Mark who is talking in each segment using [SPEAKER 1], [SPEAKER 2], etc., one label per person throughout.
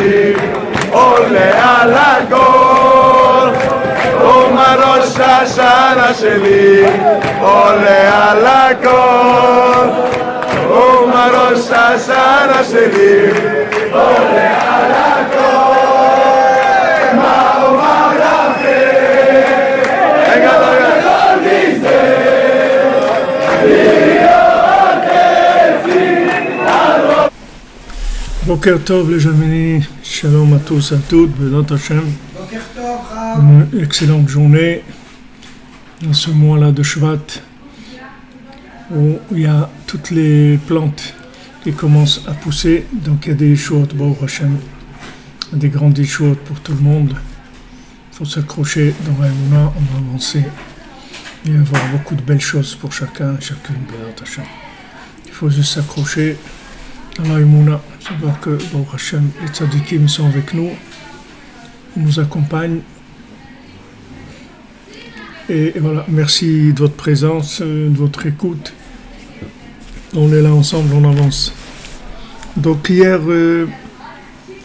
[SPEAKER 1] שלי עולה על הגול, ומה ראש השנה שלי עולה על הגול, ומה ראש השנה שלי עולה על הגול, מה אומר לכם, רגע גדול מזה,
[SPEAKER 2] Boker Tov les amis, shalom à tous, à toutes, Bézat Hashem. Une excellente journée dans ce mois-là de Shvat où il y a toutes les plantes qui commencent à pousser, donc il y a des Yeshuot, Baruch Hashem, des grandes Yeshuot pour tout le monde. Il faut s'accrocher dans la Emouna, on va avancer et avoir beaucoup de belles choses pour chacun et chacune, Bézat Hashem. Il faut juste s'accrocher à la Emouna, savoir que Baruch Hashem, les tzadikim sont avec nous, ils nous accompagnent. Et voilà, merci de votre présence, de votre écoute. On est là ensemble, on avance. Donc hier,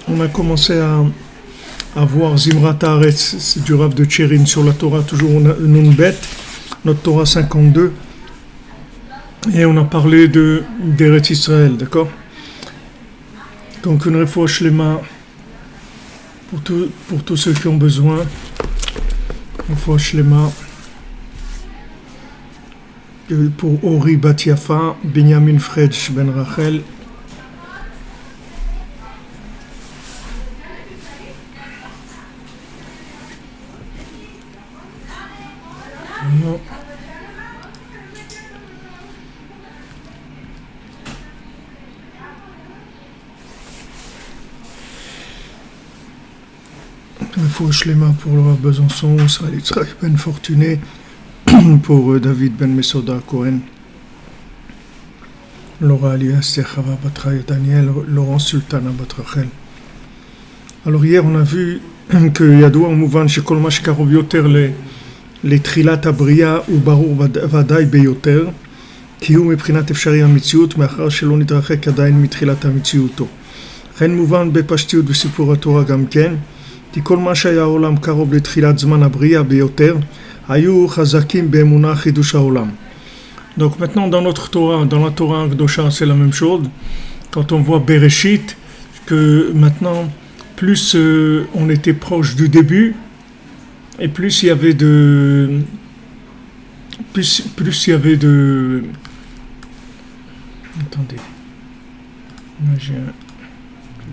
[SPEAKER 2] on a commencé à voir Zimrat Haaretz, c'est du Rav de Tchérin sur la Torah, toujours Nun Bet, notre Torah 52. Et on a parlé d'Eretz Israël, d'accord? Donc une refoua shlema pour tous ceux qui ont besoin. Une refoua shlema pour Ori Bat Yafa, Benjamin Fredj Ben Rachel. Non. Il faut Shlema pour le Rav Besançon, Israël Yitzhak Ben Fortuné, pour David Ben Mesoda Cohen, Laura Alias Techava Batraï Daniel, Laurent Sultana Batrachel. Alors hier on a vu que Yadoua Mouvan Shekol Mashkarov Yoter les Trilat Abriya ou Barur Vadai Beyoter, qui ou Meprinat Efshari Amitziut, Machar Shelo Nidrachek Adain Mitrilat Amitziuto. Ren Mouvan Bepashtiut Besipur HaTorah Gamken. כי כל מה שהיה העולם קרוב לתחילת זמן הבריאה ביותר, היו חזקים באמונה חידוש העולם. Donc maintenant dans notre Torah, dans la Torah Akdosha, c'est la même chose. Quand on voit Bereshit, que maintenant plus on était proche du début, et plus il y avait de... Plus il y avait de... Attendez. Là j'ai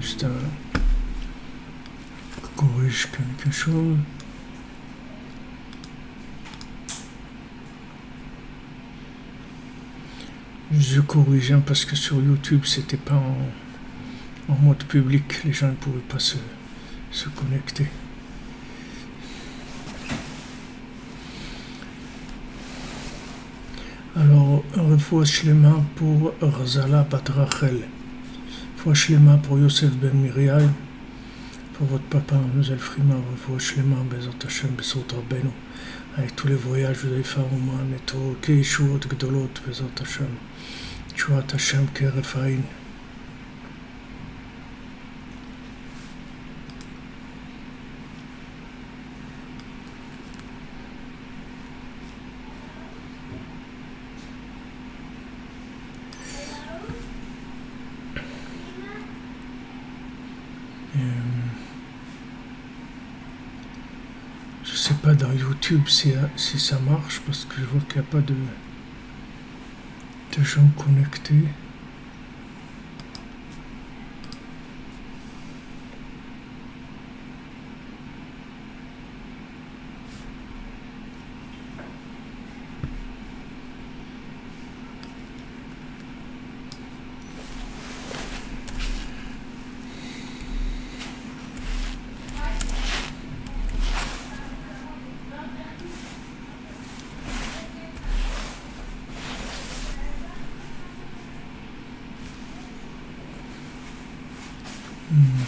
[SPEAKER 2] juste un... corrige quelque chose. Je corrige parce que sur YouTube c'était pas en mode public, les gens ne pouvaient pas se connecter. Alors, refoua shlema pour Razala Bat Rachel, refoua shlema pour Yosef Ben Miriam, pour votre papa, Mzel Frima, refoua shlema, Bezat Hashem, Besot Rabbeinu, avec tous les voyages que vous avez fait à Oman et tout, Keishuot, Gdolot, Bezat Hashem, תשועת השם כהרף עין. Je sais pas dans YouTube si ça marche parce que je vois qu'il n'y a pas de gens connectés.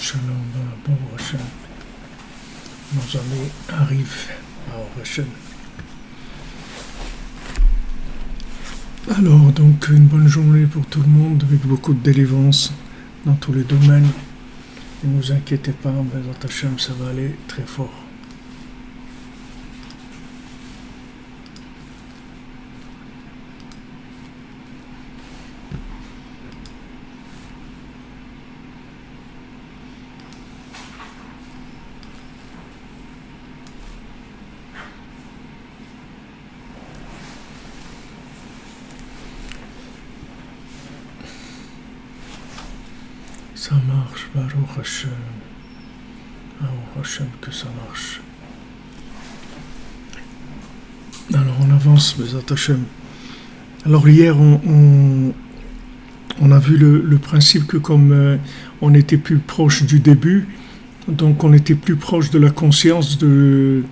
[SPEAKER 2] Shalom, bon Hashem. Nos amis arrivent à Hashem. Alors, donc, une bonne journée pour tout le monde, avec beaucoup de délivrance dans tous les domaines. Ne vous inquiétez pas, Bezat Hashem, ça va aller très fort. Ça marche, Baruch Hashem. Baruch Hashem que ça marche. Alors on avance, Bezat Hashem. Alors hier on a vu le principe que comme on était plus proche du début, donc on était plus proche de la conscience de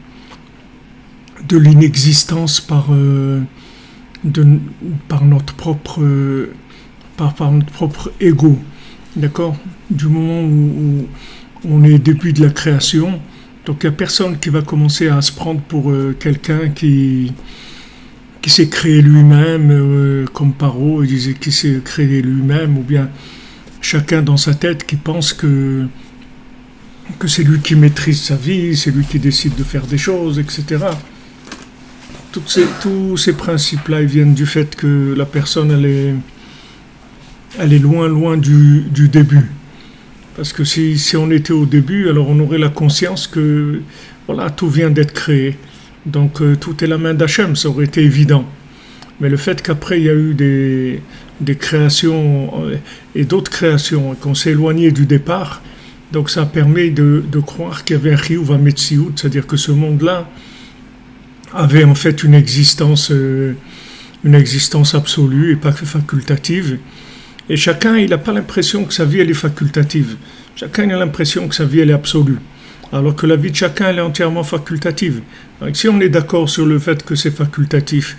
[SPEAKER 2] l'inexistence par notre propre ego. D'accord? Du moment où on est au début de la création, donc il n'y a personne qui va commencer à se prendre pour quelqu'un qui s'est créé lui-même, comme Paro, il disait qu'il s'est créé lui-même, ou bien chacun dans sa tête qui pense que c'est lui qui maîtrise sa vie, c'est lui qui décide de faire des choses, etc. Tous ces principes-là, ils viennent du fait que la personne, elle est loin du début. Parce que si on était au début, alors on aurait la conscience que voilà, tout vient d'être créé. Donc tout est la main d'Hachem, ça aurait été évident. Mais le fait qu'après il y a eu des créations et d'autres créations, et qu'on s'est éloigné du départ, donc ça permet de croire qu'il y avait un chiyuv hametziut, c'est-à-dire que ce monde-là avait en fait une existence absolue et pas facultative. Et chacun, il n'a pas l'impression que sa vie, elle est facultative. Chacun a l'impression que sa vie, elle est absolue. Alors que la vie de chacun, elle est entièrement facultative. Donc, si on est d'accord sur le fait que c'est facultatif,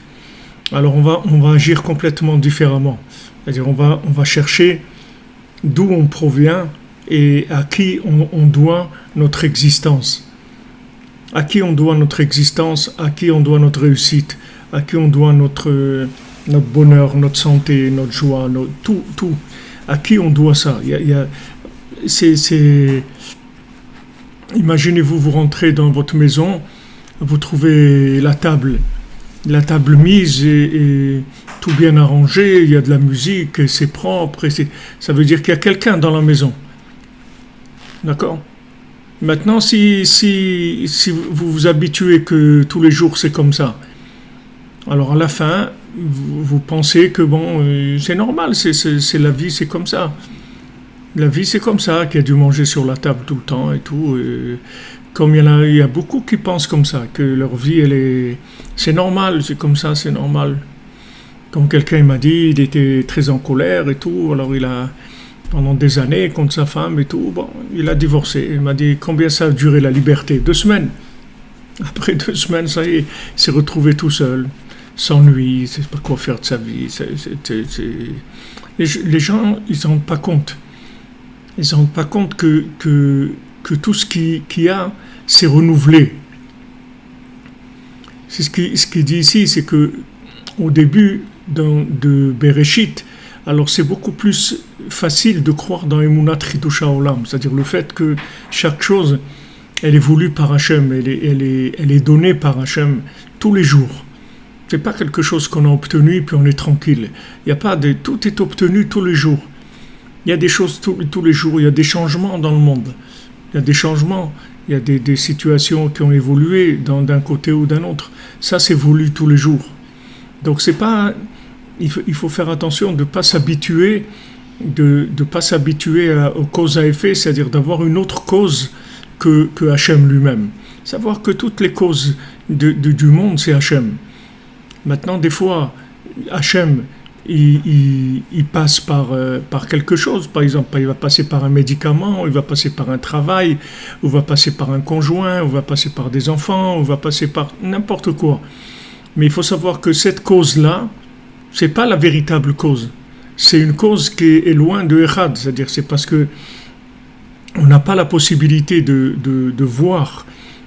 [SPEAKER 2] alors on va agir complètement différemment. C'est-à-dire, on va chercher d'où on provient et à qui on doit notre existence. À qui on doit notre existence, à qui on doit notre réussite, à qui on doit notre bonheur, notre santé, notre joie, tout. À qui on doit ça? Imaginez-vous, vous rentrez dans votre maison, vous trouvez la table mise et tout bien arrangé, il y a de la musique, et c'est propre, ça veut dire qu'il y a quelqu'un dans la maison. D'accord? Maintenant, si vous vous habituez que tous les jours c'est comme ça, alors à la fin, vous pensez que bon, c'est normal, c'est la vie, c'est comme ça. La vie, c'est comme ça, qu'il y a dû manger sur la table tout le temps et tout. Et comme il y a beaucoup qui pensent comme ça, que leur vie, c'est normal, c'est comme ça, c'est normal. Comme quelqu'un m'a dit, il était très en colère et tout, alors il a, pendant des années, contre sa femme et tout, bon, il a divorcé. Il m'a dit, combien ça a duré la liberté? 2 semaines. Après 2 semaines, ça y est, il s'est retrouvé tout seul. S'ennuie, il ne sait pas quoi faire de sa vie. Les gens, ils ne se rendent pas compte. Ils ne se rendent pas compte que tout ce qu'il y a, c'est renouvelé. C'est ce qu'il dit ici, c'est que au début de Bereshit, alors c'est beaucoup plus facile de croire dans Emunat Chidush HaOlam, c'est-à-dire le fait que chaque chose, elle est voulue par Hachem, elle est donnée par Hachem tous les jours. C'est pas quelque chose qu'on a obtenu puis on est tranquille. Il y a pas de, tout est obtenu tous les jours. Il y a des choses tous les jours, il y a des changements dans le monde. Il y a des changements, il y a des situations qui ont évolué d'un côté ou d'un autre. Ça, c'est voulu tous les jours. Donc, c'est pas, il faut faire attention de ne pas s'habituer, pas s'habituer aux causes à effet, c'est-à-dire d'avoir une autre cause que Hachem lui-même. Savoir que toutes les causes du monde, c'est Hachem. Maintenant, des fois, Hachem, il passe par quelque chose. Par exemple, il va passer par un médicament, il va passer par un travail, ou va passer par un conjoint, ou va passer par des enfants, ou va passer par n'importe quoi. Mais il faut savoir que cette cause-là, c'est pas la véritable cause. C'est une cause qui est loin de Echad, c'est-à-dire c'est parce que on n'a pas la possibilité de voir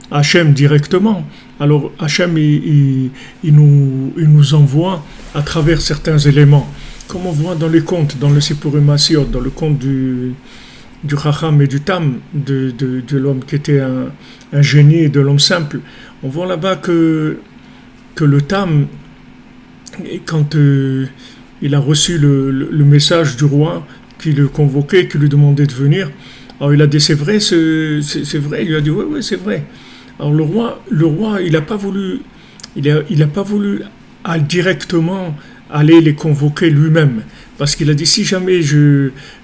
[SPEAKER 2] Hachem directement. Alors Hachem, il nous envoie à travers certains éléments, comme on voit dans les contes, dans le Sipurim Asiot, dans le conte du Chacham et du Tam, de l'homme qui était un génie et de l'homme simple. On voit là-bas que le Tam, quand il a reçu le message du roi qui le convoquait, qui lui demandait de venir, alors il a dit c'est vrai, il lui a dit oui c'est vrai. Alors le roi il n'a pas voulu directement aller les convoquer lui-même, parce qu'il a dit si jamais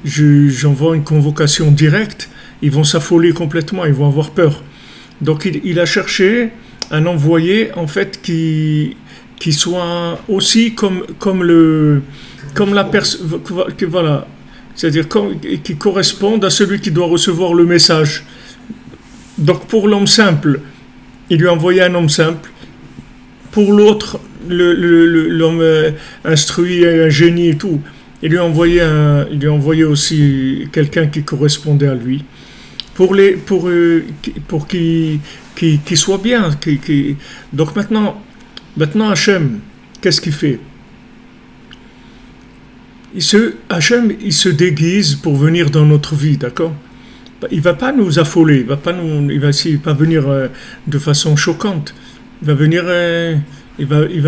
[SPEAKER 2] j'envoie une convocation directe, ils vont s'affoler complètement, ils vont avoir peur. Donc il a cherché un envoyé en fait qui soit aussi comme la personne, voilà, c'est-à-dire qui corresponde à celui qui doit recevoir le message. Donc pour l'homme simple, il lui a envoyé un homme simple. Pour l'autre, l'homme instruit, un génie et tout, il lui a envoyé aussi quelqu'un qui correspondait à lui. Pour qu'il soit bien. Donc maintenant Hachem, qu'est-ce qu'il fait? Hachem, il se déguise pour venir dans notre vie, d'accord? Il va pas nous affoler, il va pas venir de façon choquante. Il va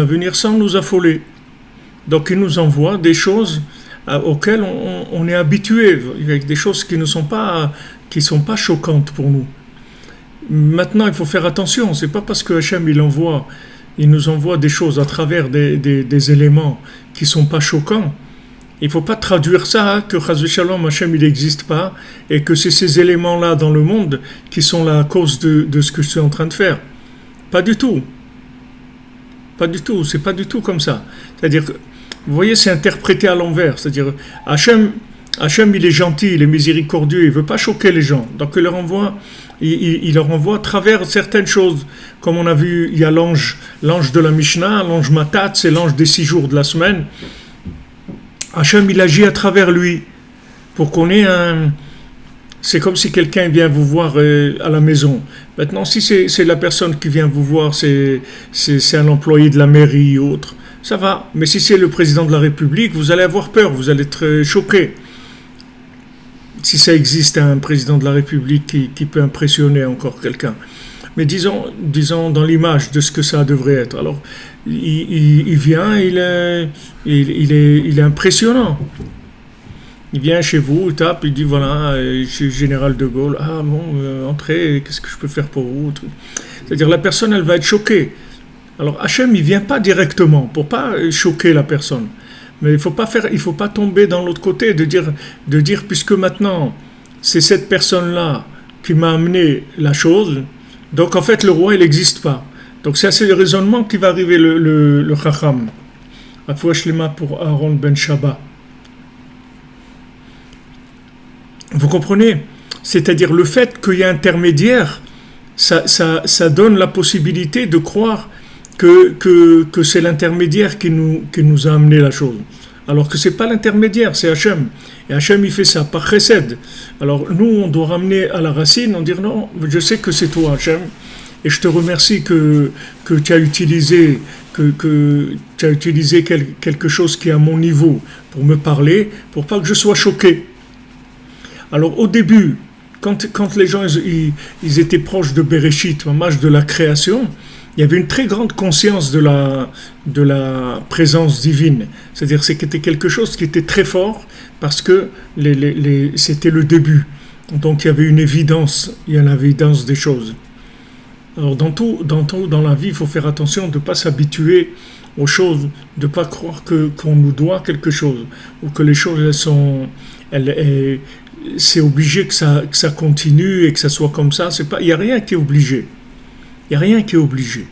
[SPEAKER 2] venir sans nous affoler. Donc il nous envoie des choses auxquelles on est habitué, des choses qui ne sont pas choquantes pour nous. Maintenant, il faut faire attention. C'est pas parce que Hachem il nous envoie des choses à travers des éléments qui sont pas choquants. Il ne faut pas traduire ça que Chas v'Shalom, Hachem il n'existe pas et que c'est ces éléments-là dans le monde qui sont la cause de ce que je suis en train de faire. Pas du tout. Pas du tout. C'est pas du tout comme ça. C'est-à-dire que, vous voyez, c'est interprété à l'envers. C'est-à-dire, Hachem il est gentil, il est miséricordieux, il ne veut pas choquer les gens. Donc il leur envoie à travers certaines choses. Comme on a vu, il y a l'ange de la Mishnah, l'ange Matat, c'est l'ange des 6 jours de la semaine. Hachem, il agit à travers lui pour qu'on ait c'est comme si quelqu'un vient vous voir à la maison. Maintenant, si c'est la personne qui vient vous voir, c'est un employé de la mairie ou autre, ça va. Mais si c'est le président de la République, vous allez avoir peur, vous allez être choqué. Si ça existe un président de la République qui peut impressionner encore quelqu'un. Mais disons dans l'image de ce que ça devrait être. Alors, il vient, il est impressionnant. Il vient chez vous, il tape, il dit voilà, je suis général de Gaulle. Ah bon, entrez, qu'est-ce que je peux faire pour vous? C'est-à-dire la personne, elle va être choquée. Alors Hachem, il vient pas directement pour pas choquer la personne. Mais il faut pas tomber dans l'autre côté de dire puisque maintenant c'est cette personne-là qui m'a amené la chose. Donc en fait le roi il n'existe pas. Donc c'est le raisonnement qui va arriver le Chacham. Afouah Shlema pour Aaron ben Shaba. Vous comprenez? C'est-à-dire le fait qu'il y a intermédiaire, ça donne la possibilité de croire que c'est l'intermédiaire qui nous a amené la chose. Alors que c'est pas l'intermédiaire, c'est Hachem. Et Hachem, il fait ça par chesed. Alors nous, on doit ramener à la racine, on dit non, je sais que c'est toi Hachem, et je te remercie que tu as utilisé que tu as utilisé quelque chose qui est à mon niveau pour me parler, pour pas que je sois choqué. Alors au début, quand les gens ils étaient proches de Bereshit, l'âge de la création, il y avait une très grande conscience de la présence divine. C'est-à-dire que c'était quelque chose qui était très fort parce que c'était le début. Donc il y avait une évidence, il y a l'évidence des choses. Alors dans la vie, il faut faire attention de ne pas s'habituer aux choses, de ne pas croire qu'on nous doit quelque chose, ou que les choses c'est obligé que ça continue et que ça soit comme ça. Il n'y a rien qui est obligé. Il n'y a rien qui est obligé.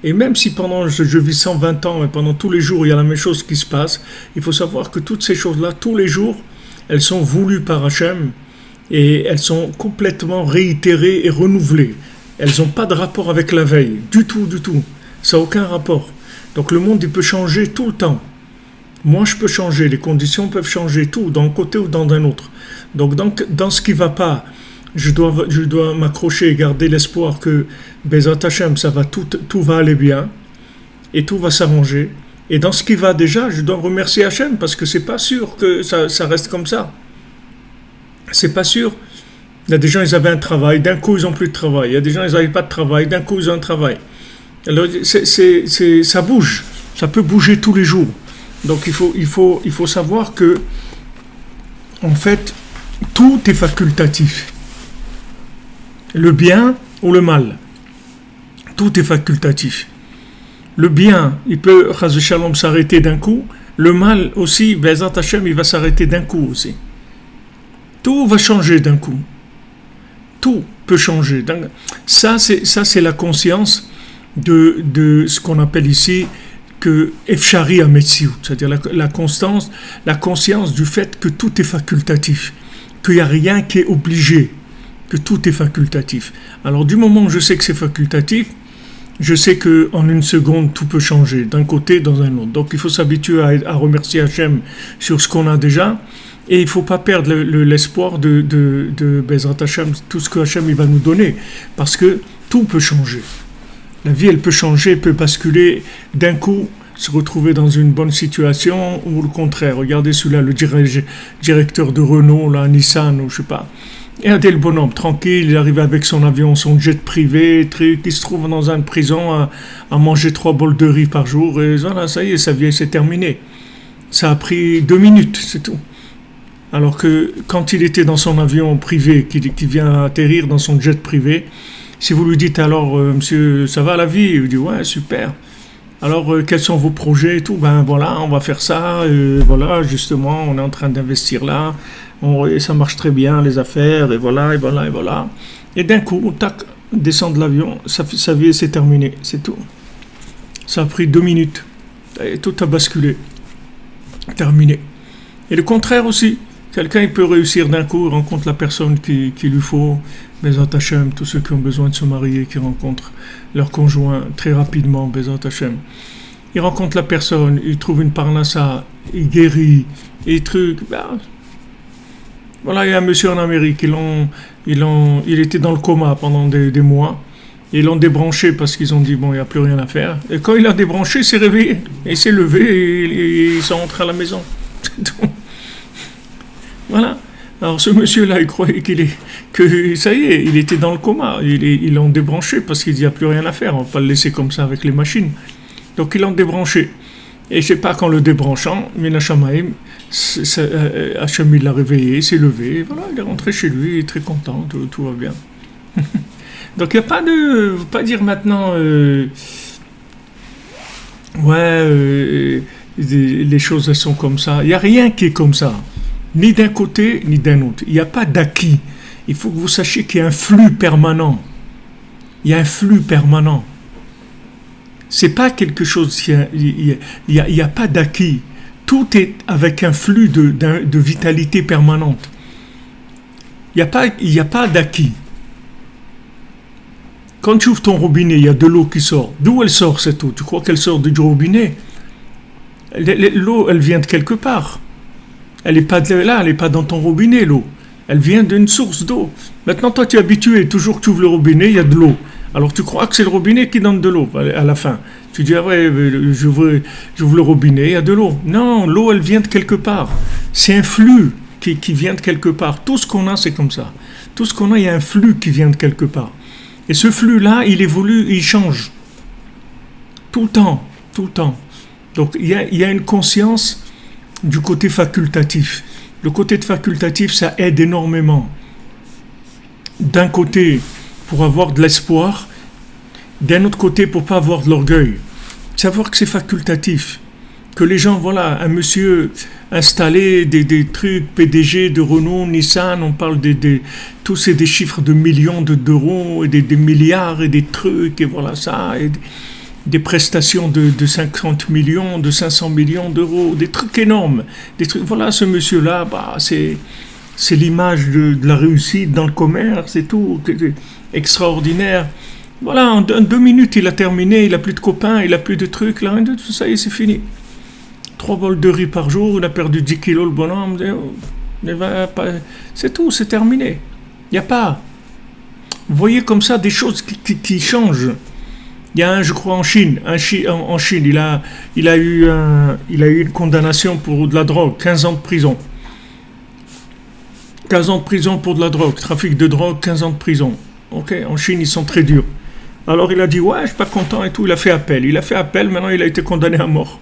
[SPEAKER 2] Et même si pendant je vis 120 ans et pendant tous les jours il y a la même chose qui se passe, il faut savoir que toutes ces choses-là, tous les jours, elles sont voulues par Hachem et elles sont complètement réitérées et renouvelées. Elles n'ont pas de rapport avec la veille, du tout. Ça n'a aucun rapport. Donc le monde, il peut changer tout le temps. Moi, je peux changer, les conditions peuvent changer, tout, d'un côté ou dans un autre. Donc dans ce qui ne va pas, je dois m'accrocher et garder l'espoir que Bezat Hashem, tout va aller bien et tout va s'arranger. Et dans ce qui va déjà, je dois remercier Hashem parce que c'est pas sûr que ça reste comme ça. C'est pas sûr. Il y a des gens, ils avaient un travail, d'un coup, ils n'ont plus de travail. Il y a des gens, ils n'avaient pas de travail, d'un coup, ils ont un travail. Alors, ça bouge. Ça peut bouger tous les jours. Donc, il faut savoir que, en fait, tout est facultatif. Le bien ou le mal. Tout est facultatif. Le bien, il peut, Chas v'Shalom, s'arrêter d'un coup. Le mal aussi, Bezat Hashem, il va s'arrêter d'un coup aussi. Tout va changer d'un coup. Tout peut changer. Ça, c'est la conscience de ce qu'on appelle ici que Efshari Ametziut, c'est-à-dire la conscience du fait que tout est facultatif, qu'il n'y a rien qui est obligé, que tout est facultatif. Alors du moment où je sais que c'est facultatif, je sais qu'en une seconde, tout peut changer, d'un côté, dans un autre. Donc il faut s'habituer à remercier Hachem sur ce qu'on a déjà, et il ne faut pas perdre l'espoir de Bezrat Hachem, tout ce que Hachem il va nous donner, parce que tout peut changer. La vie, elle peut changer, peut basculer d'un coup, se retrouver dans une bonne situation, ou le contraire. Regardez celui-là, le directeur de Renault, là, Nissan, ou je sais pas. Regardez le bonhomme, tranquille, il arrive avec son avion, son jet privé, il se trouve dans une prison à manger 3 bols de riz par jour, et voilà, ça y est, sa vie, c'est terminé. Ça a pris 2 minutes, c'est tout. Alors que quand il était dans son avion privé, qui vient atterrir dans son jet privé, si vous lui dites alors, monsieur, ça va la vie? Il dit, ouais, super. Alors, quels sont vos projets et tout? Ben voilà, on va faire ça, voilà, justement, on est en train d'investir là, et ça marche très bien, les affaires, et voilà. Et d'un coup, tac, descend de l'avion, sa vie, c'est terminé, c'est tout. Ça a pris 2 minutes, et tout a basculé, terminé. Et le contraire aussi. Quelqu'un il peut réussir d'un coup, il rencontre la personne qu'il lui faut, Bezat Hashem, tous ceux qui ont besoin de se marier, qui rencontrent leur conjoint très rapidement, Bezat Hashem. Il rencontre la personne, il trouve une parnassa, il guérit, et truc. Voilà, il y a un monsieur en Amérique, il était dans le coma pendant des mois, et ils l'ont débranché parce qu'ils ont dit, bon, il n'y a plus rien à faire. Et quand il a débranché, il s'est réveillé, et il s'est levé, et ils sont rentrés à la maison. C'est tout. Voilà. Alors ce monsieur-là, il croyait que ça y est, il était dans le coma. Ils l'ont débranché parce qu'il n'y a plus rien à faire. On ne va pas le laisser comme ça avec les machines. Donc ils l'ont débranché. Et je ne sais pas qu'en le débranchant, Mina Shamaim, Hachem il l'a réveillé, il s'est levé. Et voilà, il est rentré chez lui, il est très content, tout va bien. Donc il n'y a pas de... Faut pas dire maintenant... les choses elles sont comme ça. Il n'y a rien qui est comme ça. Ni d'un côté, ni d'un autre. Il n'y a pas d'acquis. Il faut que vous sachiez qu'il y a un flux permanent. Il y a un flux permanent. C'est pas quelque chose... Il y a pas d'acquis. Tout est avec un flux de vitalité permanente. Il n'y a pas d'acquis. Quand tu ouvres ton robinet, il y a de l'eau qui sort. D'où elle sort cette eau? Tu crois qu'elle sort du robinet? L'eau, elle vient de quelque part. Elle n'est pas là, elle n'est pas dans ton robinet, l'eau. Elle vient d'une source d'eau. Maintenant, toi, tu es habitué. Toujours que tu ouvres le robinet, il y a de l'eau. Alors, tu crois que c'est le robinet qui donne de l'eau à la fin. Tu dis, ah ouais, j'ouvre le robinet, il y a de l'eau. Non, l'eau, elle vient de quelque part. C'est un flux qui vient de quelque part. Tout ce qu'on a, c'est comme ça. Tout ce qu'on a, il y a un flux qui vient de quelque part. Et ce flux-là, il évolue, il change. Tout le temps, tout le temps. Donc, il y a une conscience du côté facultatif. Le côté facultatif, ça aide énormément. D'un côté, pour avoir de l'espoir, d'un autre côté, pour ne pas avoir de l'orgueil. Savoir que c'est facultatif. Que les gens, voilà, un monsieur installé des trucs, PDG de Renault, Nissan, on parle tous c'est des chiffres de millions d'euros, et des milliards, et des trucs, et voilà ça, et des prestations de 50 millions, de 500 millions d'euros, des trucs énormes. Des trucs, voilà, ce monsieur-là, c'est l'image de la réussite dans le commerce et tout, extraordinaire. Voilà, en 2 minutes, il a terminé, il n'a plus de copains, il n'a plus de trucs, là, tout ça, et c'est fini. 3 bols de riz par jour, il a perdu 10 kilos, le bonhomme, c'est tout, c'est terminé. Il n'y a pas. Vous voyez comme ça des choses qui changent. Il y a je crois en Chine, il a eu une condamnation pour de la drogue, 15 ans de prison. 15 ans de prison pour de la drogue, trafic de drogue, 15 ans de prison. Ok, en Chine, ils sont très durs. Alors il a dit, ouais, je suis pas content et tout, il a fait appel. Maintenant il a été condamné à mort.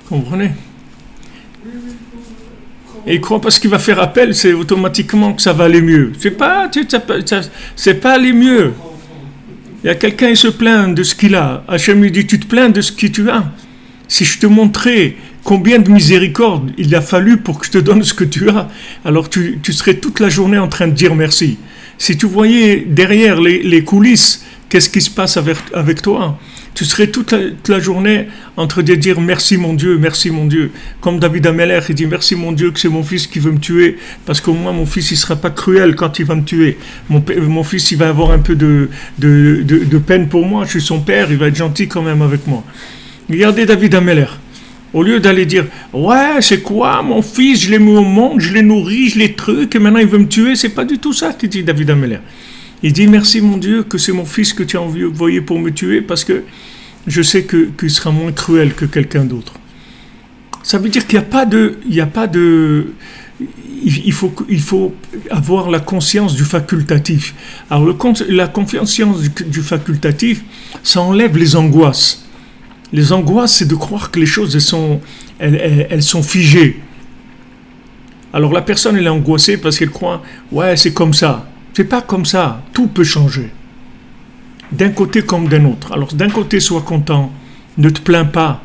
[SPEAKER 2] Comprenez? Et il croit parce qu'il va faire appel, c'est automatiquement que ça va aller mieux. C'est pas aller mieux. Il y a quelqu'un qui se plaint de ce qu'il a. Hachem lui dit, tu te plains de ce que tu as. Si je te montrais combien de miséricorde il a fallu pour que je te donne ce que tu as, alors tu serais toute la journée en train de dire merci. Si tu voyais derrière les coulisses, qu'est-ce qui se passe avec toi, tu serais toute la journée en train de dire merci mon Dieu. Comme David Ameller, il dit merci mon Dieu que c'est mon fils qui veut me tuer, parce qu'au moins mon fils il sera pas cruel quand il va me tuer. Mon fils il va avoir un peu de peine pour moi, je suis son père, il va être gentil quand même avec moi. Regardez David Ameller. Au lieu d'aller dire ouais c'est quoi mon fils, je l'ai mis au monde, je l'ai nourri, je l'ai truc et maintenant il veut me tuer, c'est pas du tout ça qu'il dit David Ameller. Il dit merci mon Dieu que c'est mon fils que tu as envoyé pour me tuer parce que je sais qu'il sera moins cruel que quelqu'un d'autre. Ça veut dire qu'il n'y a pas de il faut avoir la conscience du facultatif. Alors la conscience du facultatif, ça enlève les angoisses. Les angoisses, c'est de croire que les choses elles sont figées. Alors la personne elle est angoissée parce qu'elle croit ouais c'est comme ça. C'est pas comme ça, tout peut changer. D'un côté comme d'un autre. Alors d'un côté sois content, ne te plains pas.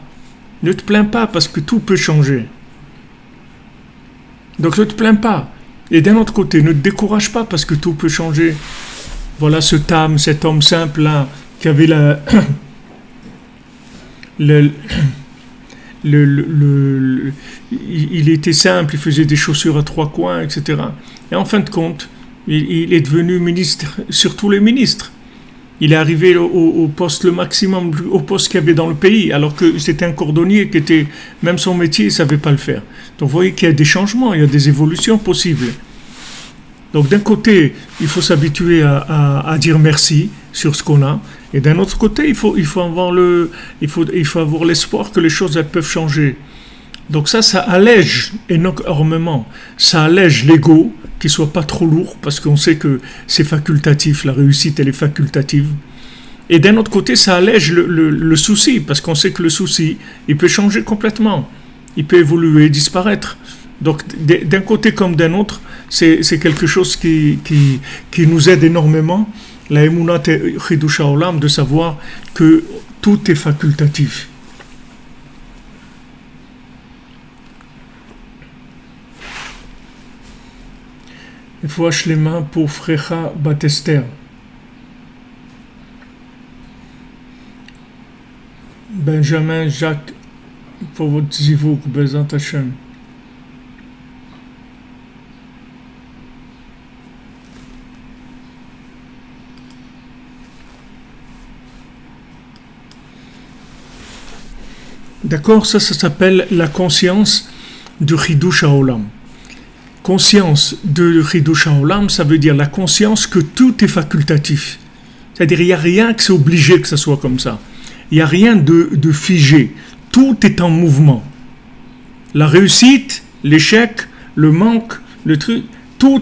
[SPEAKER 2] Ne te plains pas parce que tout peut changer. Donc ne te plains pas. Et d'un autre côté, ne te décourage pas parce que tout peut changer. Voilà cet homme simple là, qui avait il était simple, il faisait des chaussures à 3 coins, etc. Et en fin de compte, il est devenu ministre sur tous les ministres. Il est arrivé au poste le maximum, au poste qu'il y avait dans le pays, alors que c'était un cordonnier qui était, même son métier, il ne savait pas le faire. Donc vous voyez qu'il y a des changements, il y a des évolutions possibles. Donc d'un côté, il faut s'habituer à dire merci sur ce qu'on a, et d'un autre côté, il faut avoir l'espoir que les choses elles peuvent changer. Donc ça allège énormément, ça allège l'ego, qu'il ne soit pas trop lourd, parce qu'on sait que c'est facultatif, la réussite elle est facultative. Et d'un autre côté, ça allège le souci, parce qu'on sait que le souci, il peut changer complètement, il peut évoluer, disparaître. Donc d'un côté comme d'un autre, c'est quelque chose qui nous aide énormément, la Emunat Chidush Haolam, de savoir que tout est facultatif. Il faut les mains pour Frecha Batester. Benjamin Jacques, pour votre zivouk, Bezant Hashem. D'accord, ça s'appelle la conscience du Chidush Haolam. Conscience de Chidush Haolam, ça veut dire la conscience que tout est facultatif. C'est-à-dire, il n'y a rien que c'est obligé que ça soit comme ça. Il n'y a rien de figé. Tout est en mouvement. La réussite, l'échec, le manque, le truc, tout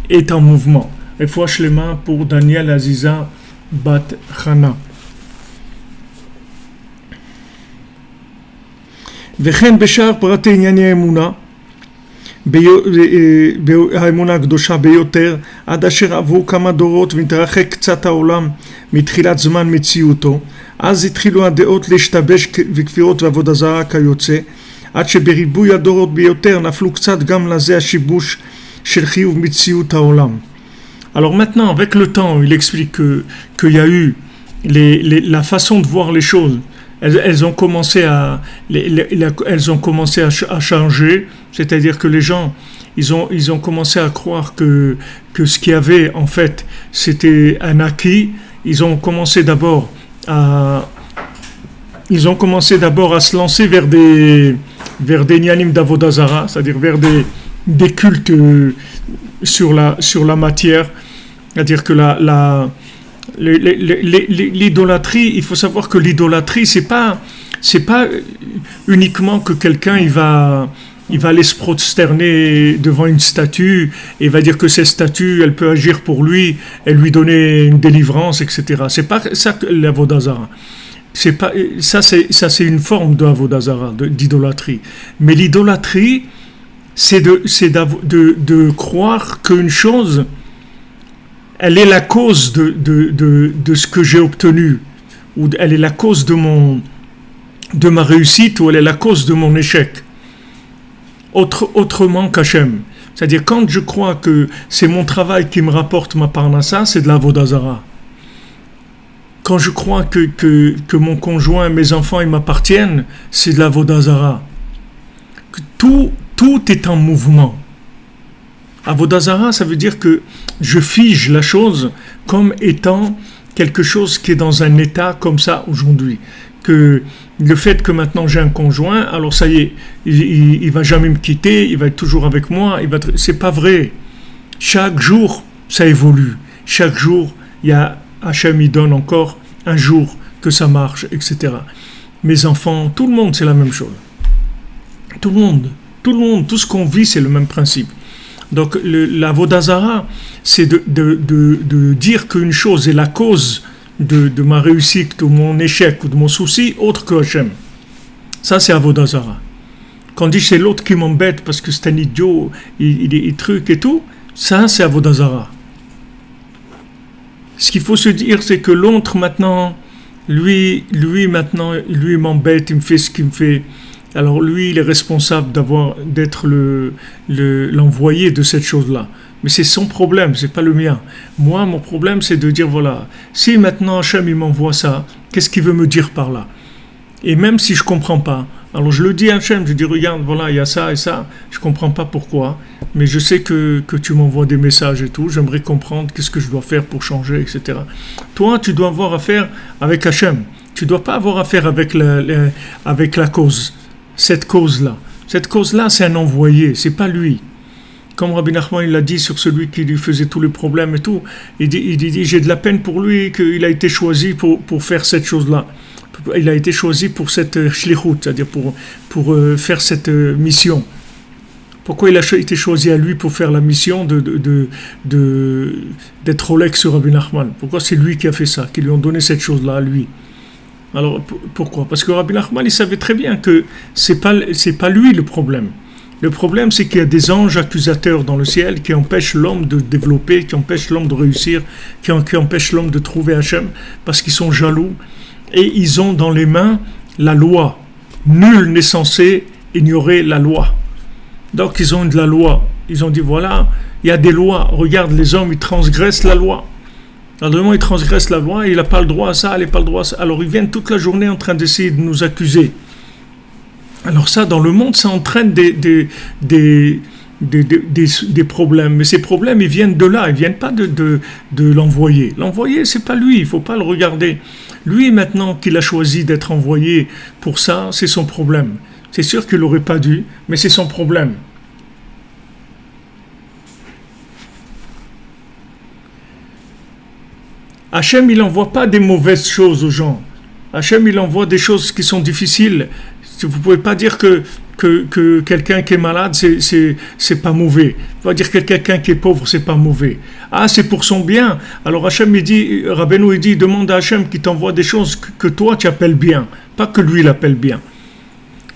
[SPEAKER 2] est en mouvement. Et fouache les mains pour Daniel Aziza Bat Chana. וכן בשאר פרטי ענייני האמונה, האמונה הקדושה ביותר, עד אשר עברו כמה דורות ונתרחק קצת העולם מתחילת זמן מציאותו, אז התחילו הדעות להשתבש וכפירות ועבודה זרה כיוצא, עד שבריבוי הדורות ביותר נפלו קצת גם לזה השיבוש של חיוב מציאות העולם. Alors maintenant, avec le temps, il explique qu'il y a eu la façon de voir les choses. Elles ont commencé à changer, c'est-à-dire que les gens, ils ont commencé à croire que ce qu'il y avait, en fait, c'était un acquis. Ils ont commencé d'abord à se lancer vers des nyanim d'Avodah Zara, c'est-à-dire vers des cultes sur la matière. C'est-à-dire que l'idolâtrie, il faut savoir que l'idolâtrie, c'est pas uniquement que quelqu'un il va aller se prosterner devant une statue et va dire que cette statue elle peut agir pour lui et lui donner une délivrance, etc. C'est pas ça que l'Avodah Zara. C'est pas ça, c'est une forme d'Avodah Zara, d'idolâtrie. Mais l'idolâtrie, c'est de croire qu'une chose elle est la cause de ce que j'ai obtenu, ou elle est la cause de ma réussite, ou elle est la cause de mon échec. Autrement qu'Hachem. C'est-à-dire, quand je crois que c'est mon travail qui me rapporte ma parnassa, c'est de la Avodah Zara. Quand je crois que mon conjoint, mes enfants, ils m'appartiennent, c'est de la Avodah Zara. Tout est en mouvement. Avodah Zara, ça veut dire que je fige la chose comme étant quelque chose qui est dans un état comme ça aujourd'hui. Que le fait que maintenant j'ai un conjoint, alors ça y est, il va jamais me quitter, il va être toujours avec moi, c'est pas vrai. Chaque jour, ça évolue. Chaque jour, il y a Hachem, il donne encore un jour que ça marche, etc. Mes enfants, tout le monde, c'est la même chose. Tout le monde, tout ce qu'on vit, c'est le même principe. Donc la Avodah Zara, c'est de dire qu'une chose est la cause de ma réussite, de mon échec ou de mon souci, autre que Hachem. Ça, c'est Avodah Zara. Quand on dit c'est l'autre qui m'embête parce que c'est un idiot, il truc et tout, ça, c'est Avodah Zara. Ce qu'il faut se dire, c'est que l'autre maintenant, lui m'embête, il me fait ce qu'il me fait. Alors lui, il est responsable d'être l'envoyé de cette chose-là. Mais c'est son problème, c'est pas le mien. Moi, mon problème, c'est de dire, voilà, si maintenant Hachem, il m'envoie ça, qu'est-ce qu'il veut me dire par là? Et même si je comprends pas, alors je le dis à Hachem, je dis, regarde, voilà, il y a ça et ça, je comprends pas pourquoi, mais je sais que tu m'envoies des messages et tout, j'aimerais comprendre qu'est-ce que je dois faire pour changer, etc. Toi, tu dois avoir affaire avec Hachem. Tu dois pas avoir affaire avec la cause. Cette cause-là, c'est un envoyé, c'est pas lui. Comme Rabbi Nachman il l'a dit sur celui qui lui faisait tous les problèmes et tout, il dit j'ai de la peine pour lui qu'il a été choisi pour faire cette chose-là. Il a été choisi pour cette shlichut, c'est-à-dire pour faire cette mission. Pourquoi il a été choisi à lui pour faire la mission d'être Olek sur Rabbi Nachman? Pourquoi c'est lui qui a fait ça, qui lui ont donné cette chose-là à lui? Alors pourquoi? Parce que Rabbi Nachman il savait très bien que c'est pas lui le problème. Le problème c'est qu'il y a des anges accusateurs dans le ciel qui empêchent l'homme de développer, qui empêchent l'homme de réussir, qui empêchent l'homme de trouver Hachem parce qu'ils sont jaloux et ils ont dans les mains la loi. Nul n'est censé ignorer la loi. Donc ils ont de la loi. Ils ont dit voilà, il y a des lois. Regarde, les hommes ils transgressent la loi. Alors, il transgresse la loi, il n'a pas le droit à ça, il n'a pas le droit à ça. Alors, ils viennent toute la journée en train d'essayer de nous accuser. Alors ça, dans le monde, ça entraîne des problèmes. Mais ces problèmes, ils viennent de là, ils ne viennent pas de l'envoyé. L'envoyé, c'est pas lui, il ne faut pas le regarder. Lui, maintenant qu'il a choisi d'être envoyé pour ça, c'est son problème. C'est sûr qu'il n'aurait pas dû, mais c'est son problème. Hachem, il n'envoie pas des mauvaises choses aux gens. Hachem, il envoie des choses qui sont difficiles. Vous ne pouvez pas dire que quelqu'un qui est malade, c'est pas mauvais. On va dire que quelqu'un qui est pauvre, c'est pas mauvais. Ah, c'est pour son bien. Alors Hachem, il dit, Rabbeinu, il dit, demande à Hachem qui t'envoie des choses que toi, tu appelles bien. Pas que lui, il appelle bien.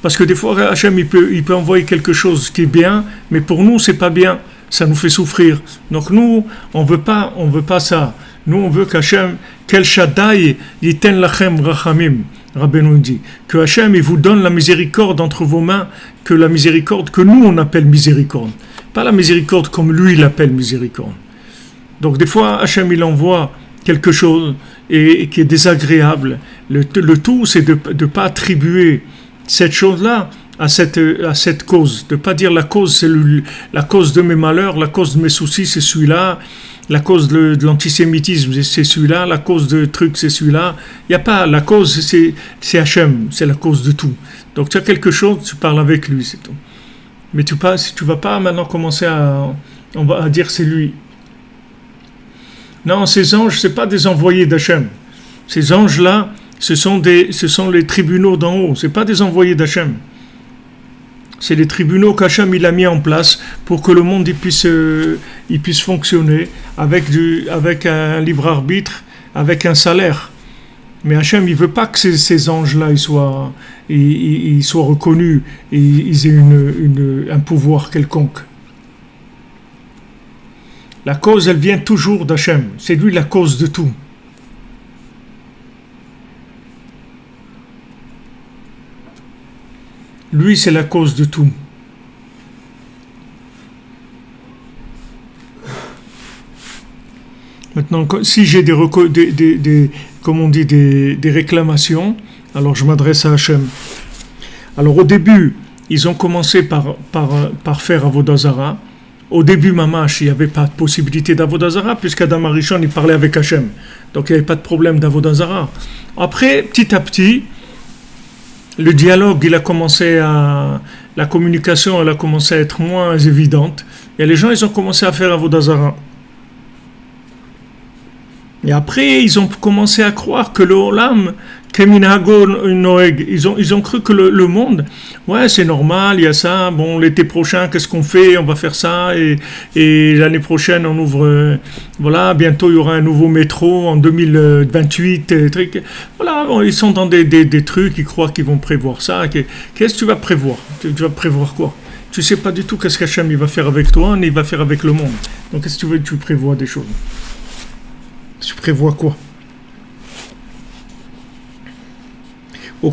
[SPEAKER 2] Parce que des fois, Hachem, il peut envoyer quelque chose qui est bien, mais pour nous, c'est pas bien. Ça nous fait souffrir. Donc nous, on veut pas ça. Nous, on veut qu'Hachem, quel Shaddai, yiten lachem rachamim. Rabbeinu dit que Hachem, il vous donne la miséricorde entre vos mains, que la miséricorde que nous, on appelle miséricorde. Pas la miséricorde comme lui, il appelle miséricorde. Donc des fois, Hachem, il envoie quelque chose et qui est désagréable. Le tout, c'est de ne pas attribuer cette chose-là à cette cause. De ne pas dire la cause, c'est la cause de mes malheurs, la cause de mes soucis, c'est celui-là. La cause de l'antisémitisme, c'est celui-là. La cause de trucs, c'est celui-là. Il n'y a pas. La cause, c'est Hachem. C'est la cause de tout. Donc, tu as quelque chose, tu parles avec lui, c'est tout. Mais tu ne vas pas maintenant commencer à dire c'est lui. Non, ces anges, ce n'est pas des envoyés d'Hachem. Ces anges-là, ce sont les tribunaux d'en haut. Ce n'est pas des envoyés d'Hachem. C'est les tribunaux qu'Hachem il a mis en place pour que le monde il puisse fonctionner avec un libre arbitre, avec un salaire. Mais Hachem il veut pas que ces anges-là ils soient reconnus et ils aient un pouvoir quelconque. La cause elle vient toujours d'Hachem. C'est lui la cause de tout. Lui, c'est la cause de tout. Maintenant, si j'ai des réclamations, alors je m'adresse à Hachem. Alors au début, ils ont commencé par faire Avodah Zara. Au début, Mamash, il n'y avait pas de possibilité d'Avodah Zara, puisqu'Adam Arishon, il parlait avec Hachem. Donc il n'y avait pas de problème d'Avodah Zara. Après, petit à petit, le dialogue, la communication, elle a commencé à être moins évidente. Et les gens, ils ont commencé à faire Avodah Zara. Et après, ils ont commencé à croire que le Olam, Keminago Noeg, ils ont cru que le monde, ouais, c'est normal, il y a ça, bon, l'été prochain, qu'est-ce qu'on fait? On va faire ça, et l'année prochaine, on ouvre, voilà, bientôt, il y aura un nouveau métro en 2028, trucs. Voilà, bon, ils sont dans des trucs, ils croient qu'ils vont prévoir ça. Qu'est-ce que tu vas prévoir? Tu vas prévoir quoi? Tu sais pas du tout qu'est-ce qu'Hachem il va faire avec toi, ni il va faire avec le monde. Donc, qu'est-ce que tu veux? Tu prévois des choses. Tu prévois quoi? Et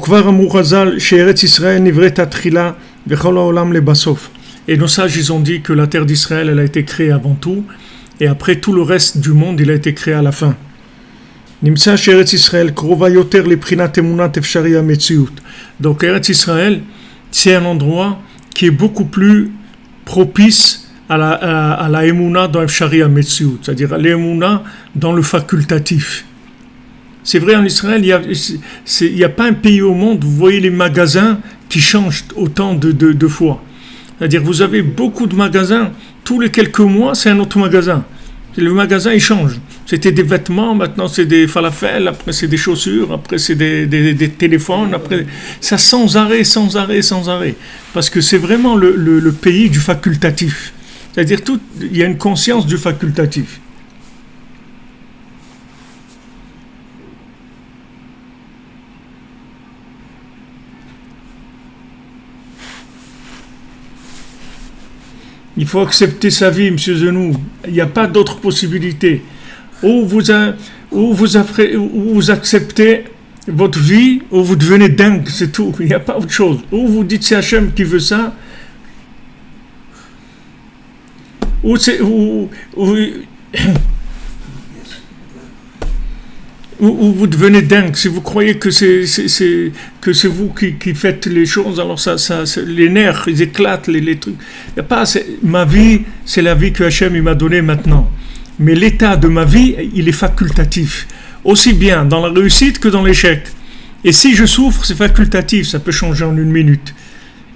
[SPEAKER 2] nos sages, ils ont dit que la terre d'Israël, elle a été créée avant tout, et après tout le reste du monde, il a été créé à la fin. Donc Eretz Israël, c'est un endroit qui est beaucoup plus propice à la Emouna dans Efshari HaMetziut, c'est-à-dire à l'Emouna dans le facultatif. C'est vrai, en Israël, il n'y a pas un pays au monde, vous voyez les magasins qui changent autant de fois. C'est-à-dire vous avez beaucoup de magasins, tous les quelques mois, c'est un autre magasin. Le magasin, il change. C'était des vêtements, maintenant c'est des falafels, après c'est des chaussures, après c'est des téléphones, après ça sans arrêt. Parce que c'est vraiment le pays du facultatif. C'est-à-dire il y a une conscience du facultatif. Il faut accepter sa vie, monsieur Zenou. Il n'y a pas d'autre possibilité. Ou vous acceptez votre vie, ou vous devenez dingue, c'est tout. Il n'y a pas autre chose. Ou vous dites c'est Hachem qui veut ça, ou vous devenez dingue. Si vous croyez que c'est vous qui faites les choses, alors ça les nerfs, ils éclatent, les trucs. Y a pas, ma vie, c'est la vie que Hachem il m'a donnée maintenant. Mais l'état de ma vie, il est facultatif. Aussi bien dans la réussite que dans l'échec. Et si je souffre, c'est facultatif, ça peut changer en 1 minute.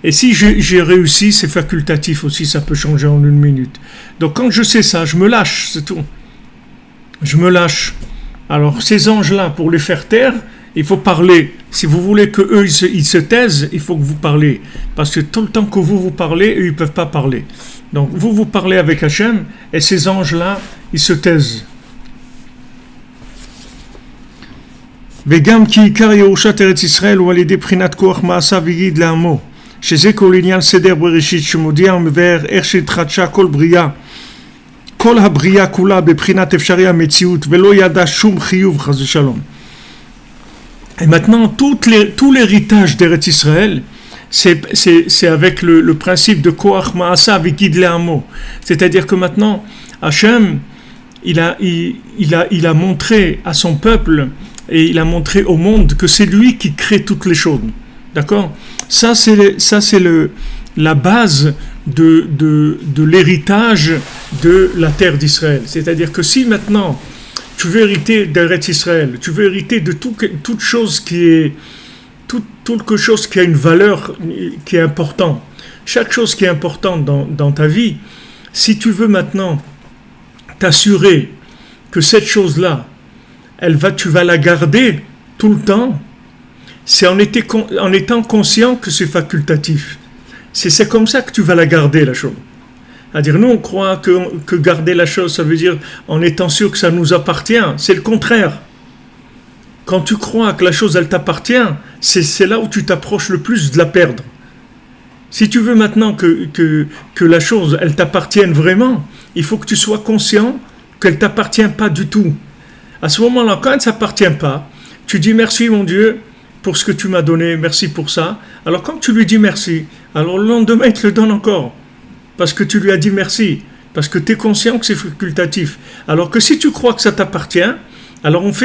[SPEAKER 2] Et si j'ai réussi, c'est facultatif aussi, ça peut changer en 1 minute. Donc quand je sais ça, je me lâche, c'est tout. Je me lâche. Alors ces anges-là, pour les faire taire, il faut parler. Si vous voulez que eux ils se taisent, il faut que vous parlez. Parce que tout le temps que vous parlez, eux ils ne peuvent pas parler. Donc vous parlez avec Hachem, et ces anges-là, ils se taisent. וגם כי עיקר ירושת ארץ ישראל הוא על ידי בחינת כוח מעשה ויגיד לעמו, שזה כל עניין סדר בראשית שמודיע ומבאר איך שהתחדשה כל בריאה, כל הבריאה כולה בבחינת אפשרי המציאות ולא ידע שום חיוב חס ושלום. Et maintenant, tout l'héritage d'Eretz Israël, c'est avec le principe de Koach Ma'asa Vigid Le'amo. C'est-à-dire que maintenant, Hachem, il a montré à son peuple et il a montré au monde que c'est lui qui crée toutes les choses. D'accord ? Ça, c'est la base de l'héritage de la terre d'Israël. C'est-à-dire que si maintenant, tu veux hériter d'Eretz Israël, tu veux hériter de toute chose qui est quelque chose qui a une valeur qui est importante. Chaque chose qui est importante dans ta vie, si tu veux maintenant t'assurer que cette chose-là, tu vas la garder tout le temps, c'est en étant conscient que c'est facultatif. C'est comme ça que tu vas la garder, la chose. C'est-à-dire, nous, on croit que garder la chose, ça veut dire en étant sûr que ça nous appartient. C'est le contraire. Quand tu crois que la chose, elle t'appartient, c'est là où tu t'approches le plus de la perdre. Si tu veux maintenant que la chose, elle t'appartienne vraiment, il faut que tu sois conscient qu'elle ne t'appartient pas du tout. À ce moment-là, quand elle ne t'appartient pas, tu dis merci mon Dieu pour ce que tu m'as donné, merci pour ça. Alors quand tu lui dis merci, alors le lendemain, il te le donne encore. Parce que tu lui as dit merci, parce que tu es conscient que c'est facultatif. Alors que si tu crois que ça t'appartient, alors on te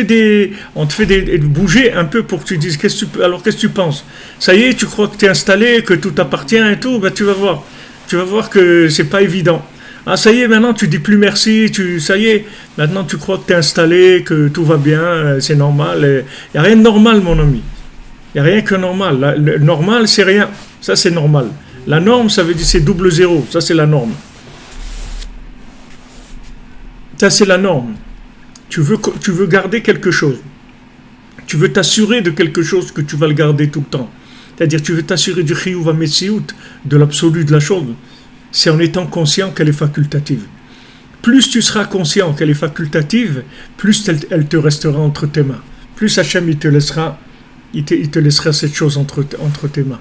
[SPEAKER 2] fait bouger un peu pour que tu dises qu'est-ce que tu penses. Ça y est, tu crois que tu es installé, que tout t'appartient et tout, ben tu vas voir que c'est pas évident. Ah ça y est, maintenant tu dis plus merci, ça y est, maintenant tu crois que tu es installé, que tout va bien, c'est normal. Il n'y a rien de normal mon ami. Il n'y a rien que normal. Le normal c'est rien, ça c'est normal. La norme, ça veut dire c'est 0, ça c'est la norme. Ça c'est la norme. Tu veux garder quelque chose. Tu veux t'assurer de quelque chose que tu vas le garder tout le temps. C'est-à-dire tu veux t'assurer du chiyuv hametziut, de l'absolu de la chose. C'est en étant conscient qu'elle est facultative. Plus tu seras conscient qu'elle est facultative, plus elle te restera entre tes mains. Plus Hachem il te laissera cette chose entre tes mains.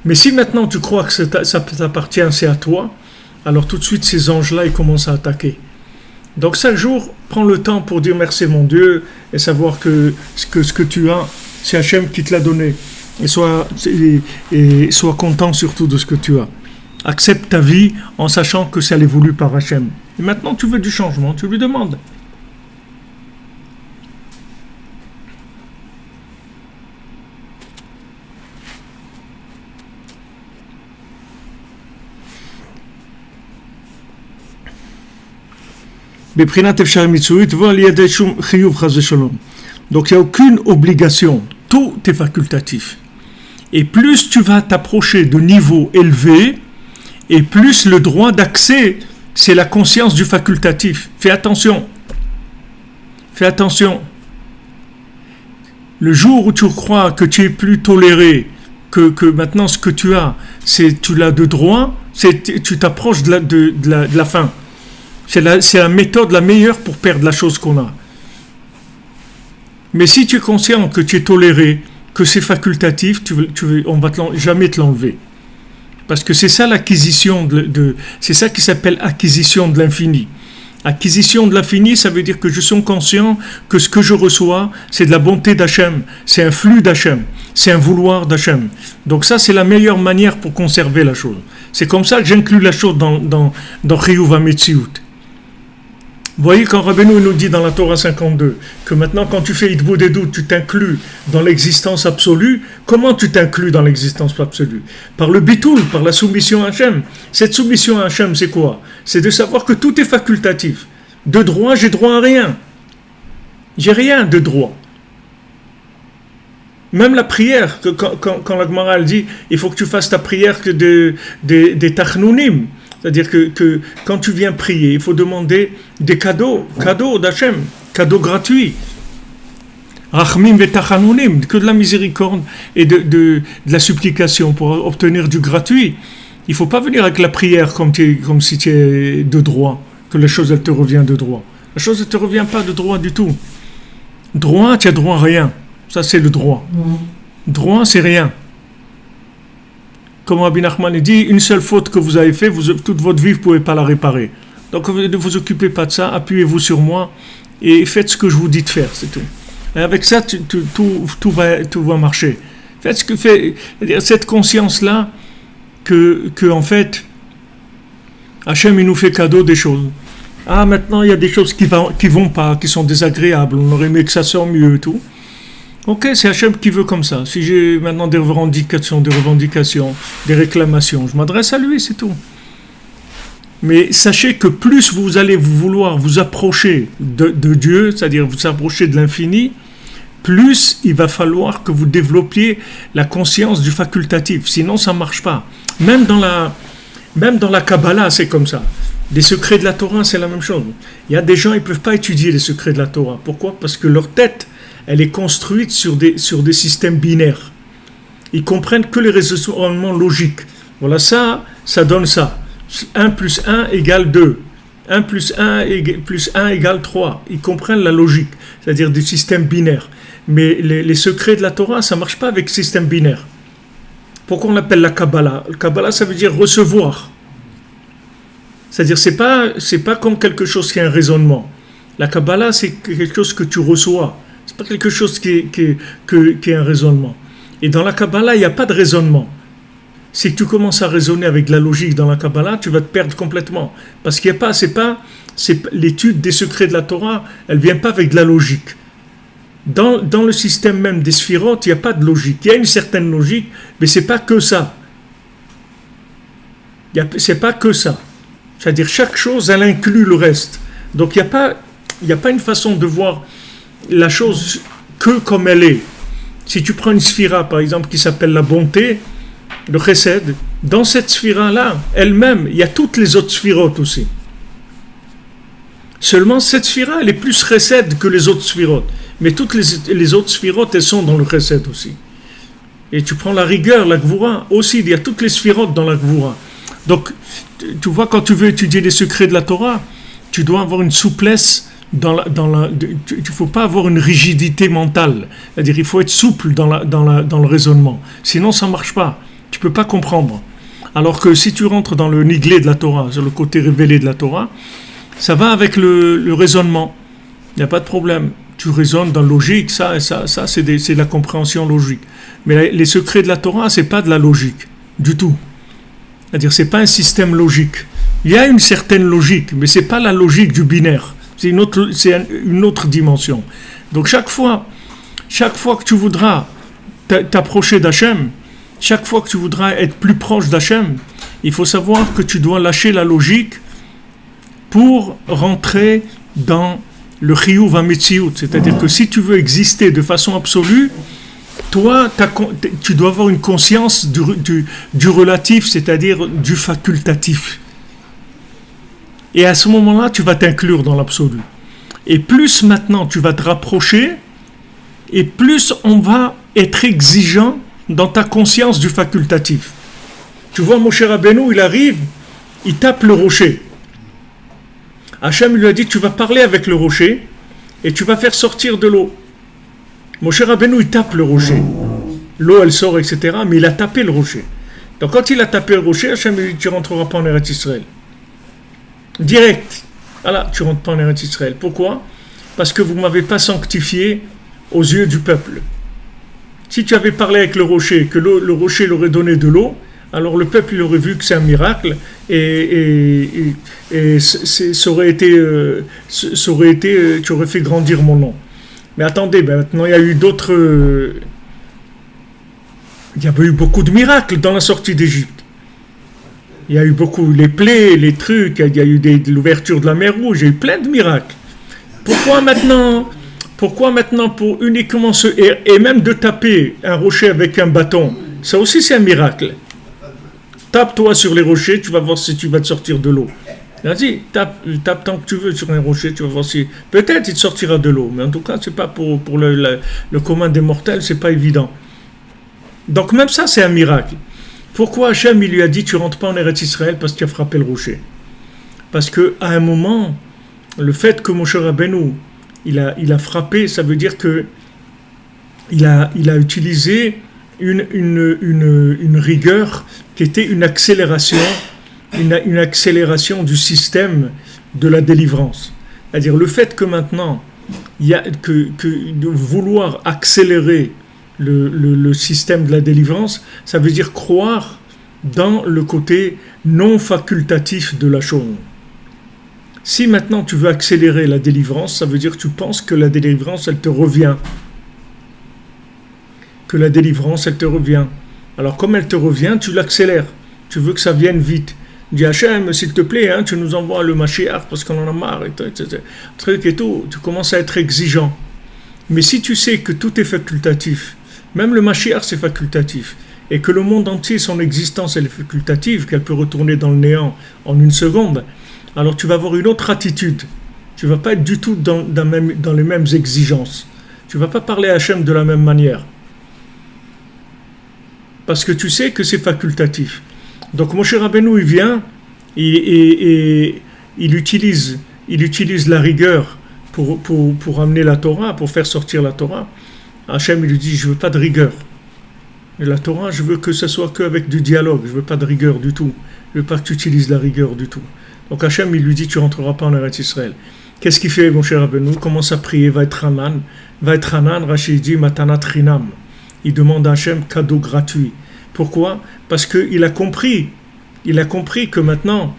[SPEAKER 2] Mais si maintenant tu crois que ça t'appartient, c'est à toi, alors tout de suite ces anges-là, ils commencent à attaquer. Donc chaque jour, prends le temps pour dire merci mon Dieu et savoir que ce que tu as, c'est Hachem qui te l'a donné. Et sois content surtout de ce que tu as. Accepte ta vie en sachant que ça est voulu par Hachem. Et maintenant tu veux du changement, tu lui demandes. Donc il n'y a aucune obligation, tout est facultatif. Et plus tu vas t'approcher de niveaux élevés, et plus le droit d'accès, c'est la conscience du facultatif. Fais attention. Le jour où tu crois que tu es plus toléré, que maintenant ce que tu as, tu l'as de droit, tu t'approches de la fin. C'est la méthode la meilleure pour perdre la chose qu'on a. Mais si tu es conscient que tu es toléré, que c'est facultatif, on va jamais te l'enlever. Parce que c'est ça l'acquisition c'est ça qui s'appelle acquisition de l'infini. Acquisition de l'infini, ça veut dire que je suis conscient que ce que je reçois, c'est de la bonté d'Hachem, c'est un flux d'Hachem, c'est un vouloir d'Hachem. Donc ça, c'est la meilleure manière pour conserver la chose. C'est comme ça que j'inclus la chose dans Chiyuv HaMetziut. Vous voyez, quand Rabbeinu nous dit dans la Torah 52 que maintenant, quand tu fais Hitboud et doute, tu t'inclus dans l'existence absolue. Comment tu t'inclus dans l'existence absolue ? Par le bitoul, par la soumission à Hachem. Cette soumission à Hachem, c'est quoi ? C'est de savoir que tout est facultatif. De droit, j'ai droit à rien. J'ai rien de droit. Même la prière, quand la Gemara dit il faut que tu fasses ta prière que des tachnounim. C'est-à-dire que quand tu viens prier, il faut demander des cadeaux d'Hachem. cadeau gratuit. Rachmim v'tachanunim, que de la miséricorde et de la supplication pour obtenir du gratuit. Il ne faut pas venir avec la prière comme si tu es de droit, que la chose elle te revient de droit. La chose ne te revient pas de droit du tout. Droit, tu as droit à rien. Ça, c'est le droit. Droit, c'est rien. Comme Rabbi Nachman dit, une seule faute que vous avez faite, toute votre vie, vous ne pouvez pas la réparer. Donc, ne vous occupez pas de ça, appuyez-vous sur moi et faites ce que je vous dis de faire, c'est tout. Et avec ça, tout va marcher. Faites ce que fait. Cette conscience-là, que en fait, Hachem, il nous fait cadeau des choses. Ah, maintenant, il y a des choses qui vont pas, qui sont désagréables. On aurait aimé que ça sorte mieux et tout. Ok, c'est Hachem qui veut comme ça. Si j'ai maintenant des revendications, des réclamations, je m'adresse à lui, c'est tout. Mais sachez que plus vous allez vouloir vous approcher de Dieu, c'est-à-dire vous approcher de l'infini, plus il va falloir que vous développiez la conscience du facultatif. Sinon, ça ne marche pas. Même dans la Kabbalah, c'est comme ça. Les secrets de la Torah, c'est la même chose. Il y a des gens, ils ne peuvent pas étudier les secrets de la Torah. Pourquoi ? Parce que leur tête, elle est construite sur des systèmes binaires. Ils comprennent que les raisonnements logiques. Voilà, ça donne ça. 1 plus 1 égale 2. 1 plus 1 égale 3. Ils comprennent la logique, c'est-à-dire des systèmes binaires. Mais les secrets de la Torah, ça ne marche pas avec système binaire. Pourquoi on l'appelle la Kabbalah ? La Kabbalah, ça veut dire recevoir. C'est-à-dire, c'est pas comme quelque chose qui est un raisonnement. La Kabbalah, c'est quelque chose que tu reçois. C'est pas quelque chose qui est un raisonnement. Et dans la Kabbalah, il n'y a pas de raisonnement. Si tu commences à raisonner avec de la logique dans la Kabbalah, tu vas te perdre complètement. Parce qu'il n'y a pas, c'est l'étude des secrets de la Torah, elle ne vient pas avec de la logique. Dans le système même des sphirotes, il n'y a pas de logique. Il y a une certaine logique, mais ce n'est pas que ça. C'est pas que ça. C'est-à-dire, chaque chose, elle inclut le reste. Donc, il n'y a pas une façon de voir la chose que comme elle est. Si tu prends une sphira, par exemple, qui s'appelle la bonté, le chesed, dans cette sphira-là, elle-même, il y a toutes les autres sphirotes aussi. Seulement, cette sphira, elle est plus chesed que les autres sphirotes. Mais toutes les autres sphirotes, elles sont dans le chesed aussi. Et tu prends la rigueur, la gvoura, aussi, il y a toutes les sphirotes dans la gvoura. Donc, tu vois, quand tu veux étudier les secrets de la Torah, tu dois avoir une souplesse il ne faut pas avoir une rigidité mentale. C'est-à-dire, il faut être souple dans le raisonnement. Sinon, ça ne marche pas. Tu ne peux pas comprendre. Alors que si tu rentres dans le niglé de la Torah, sur le côté révélé de la Torah, ça va avec le raisonnement. Il n'y a pas de problème. Tu raisonnes dans la logique, ça, c'est la compréhension logique. Mais les secrets de la Torah, ce n'est pas de la logique, du tout. C'est-à-dire, ce n'est pas un système logique. Il y a une certaine logique, mais ce n'est pas la logique du binaire. C'est une autre dimension. Donc, chaque fois que tu voudras t'approcher d'Hachem, chaque fois que tu voudras être plus proche d'Hachem, il faut savoir que tu dois lâcher la logique pour rentrer dans le chiyuv hametziut. C'est-à-dire que si tu veux exister de façon absolue, toi, tu dois avoir une conscience du relatif, c'est-à-dire du facultatif. Et à ce moment-là, tu vas t'inclure dans l'absolu. Et plus maintenant tu vas te rapprocher, et plus on va être exigeant dans ta conscience du facultatif. Tu vois, Moshe Rabbeinu, il arrive, il tape le rocher. Hachem lui a dit, tu vas parler avec le rocher, et tu vas faire sortir de l'eau. Moshe Rabbeinu, il tape le rocher. L'eau, elle sort, etc., mais il a tapé le rocher. Donc quand il a tapé le rocher, Hachem lui dit, tu ne rentreras pas en Eretz Israël. Direct. Voilà, tu ne rentres pas en Eretz Israël. Pourquoi ? Parce que vous ne m'avez pas sanctifié aux yeux du peuple. Si tu avais parlé avec le rocher, que le rocher l'aurait donné de l'eau, alors le peuple il aurait vu que c'est un miracle et ça aurait été, tu aurais fait grandir mon nom. Mais attendez, maintenant il y a eu d'autres... il y avait eu beaucoup de miracles dans la sortie d'Égypte. Il y a eu beaucoup, les plaies, les trucs, il y a eu l'ouverture de la mer Rouge, il y a eu plein de miracles. Pourquoi maintenant pour uniquement et même de taper un rocher avec un bâton, ça aussi c'est un miracle. Tape-toi sur les rochers, tu vas voir si tu vas te sortir de l'eau. Vas-y, tape tant que tu veux sur un rocher, tu vas voir si... Peut-être il te sortira de l'eau, mais en tout cas, c'est pas pour le commun des mortels, c'est pas évident. Donc même ça, c'est un miracle. Pourquoi Hachem, il lui a dit, tu rentres pas en Eretz Israël parce que tu as frappé le rocher? Parce qu'à un moment, le fait que Moshe Rabbeinu, il a frappé, ça veut dire que il a utilisé une rigueur qui était une accélération du système de la délivrance. C'est-à-dire le fait que maintenant, il y a que de vouloir accélérer le système de la délivrance, ça veut dire croire dans le côté non facultatif de la chose. Si maintenant tu veux accélérer la délivrance, ça veut dire que tu penses que la délivrance, elle te revient. Que la délivrance, elle te revient. Alors comme elle te revient, tu l'accélères. Tu veux que ça vienne vite. Dis Hachem, s'il te plaît, hein, tu nous envoies le Mashiach parce qu'on en a marre, etc. Truc et tout, tu commences à être exigeant. Mais si tu sais que tout est facultatif, même le Mashiach c'est facultatif, et que le monde entier, son existence, elle est facultative, qu'elle peut retourner dans le néant en une seconde, alors tu vas avoir une autre attitude. Tu ne vas pas être du tout dans les mêmes exigences. Tu ne vas pas parler à Hachem de la même manière. Parce que tu sais que c'est facultatif. Donc Moshe Rabbeinu, il vient et il utilise la rigueur pour amener la Torah, pour faire sortir la Torah. Hachem, il lui dit, je ne veux pas de rigueur. Et la Torah, je veux que ce soit qu'avec du dialogue. Je ne veux pas de rigueur du tout. Je ne veux pas que tu utilises la rigueur du tout. Donc Hachem, il lui dit, tu ne rentreras pas en Eretz Israël. Qu'est-ce qu'il fait, Moshe Rabbeinu? Il commence à prier, va être Hanan. Rachid dit, Matanat Rinam. Il demande à Hachem cadeau gratuit. Pourquoi? Parce qu'il a compris. Il a compris que maintenant,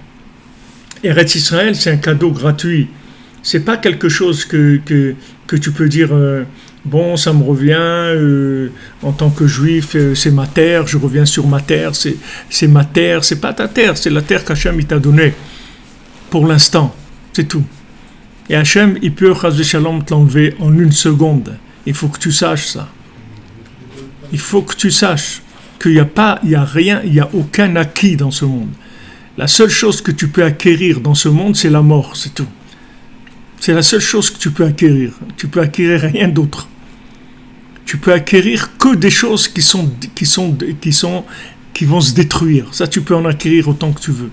[SPEAKER 2] Eretz Israël, c'est un cadeau gratuit. C'est pas quelque chose que tu peux dire, bon, ça me revient, en tant que juif, c'est ma terre, je reviens sur ma terre, c'est ma terre, c'est pas ta terre, c'est la terre qu'Hachem il t'a donnée. Pour l'instant, c'est tout. Et Hachem, il peut, Chas v'Shalom, te l'enlever en une seconde. Il faut que tu saches ça. Il faut que tu saches qu'il n'y a rien, il n'y a aucun acquis dans ce monde. La seule chose que tu peux acquérir dans ce monde, c'est la mort, c'est tout. C'est la seule chose que tu peux acquérir. Tu peux acquérir rien d'autre. Tu peux acquérir que des choses qui vont se détruire. Ça, tu peux en acquérir autant que tu veux.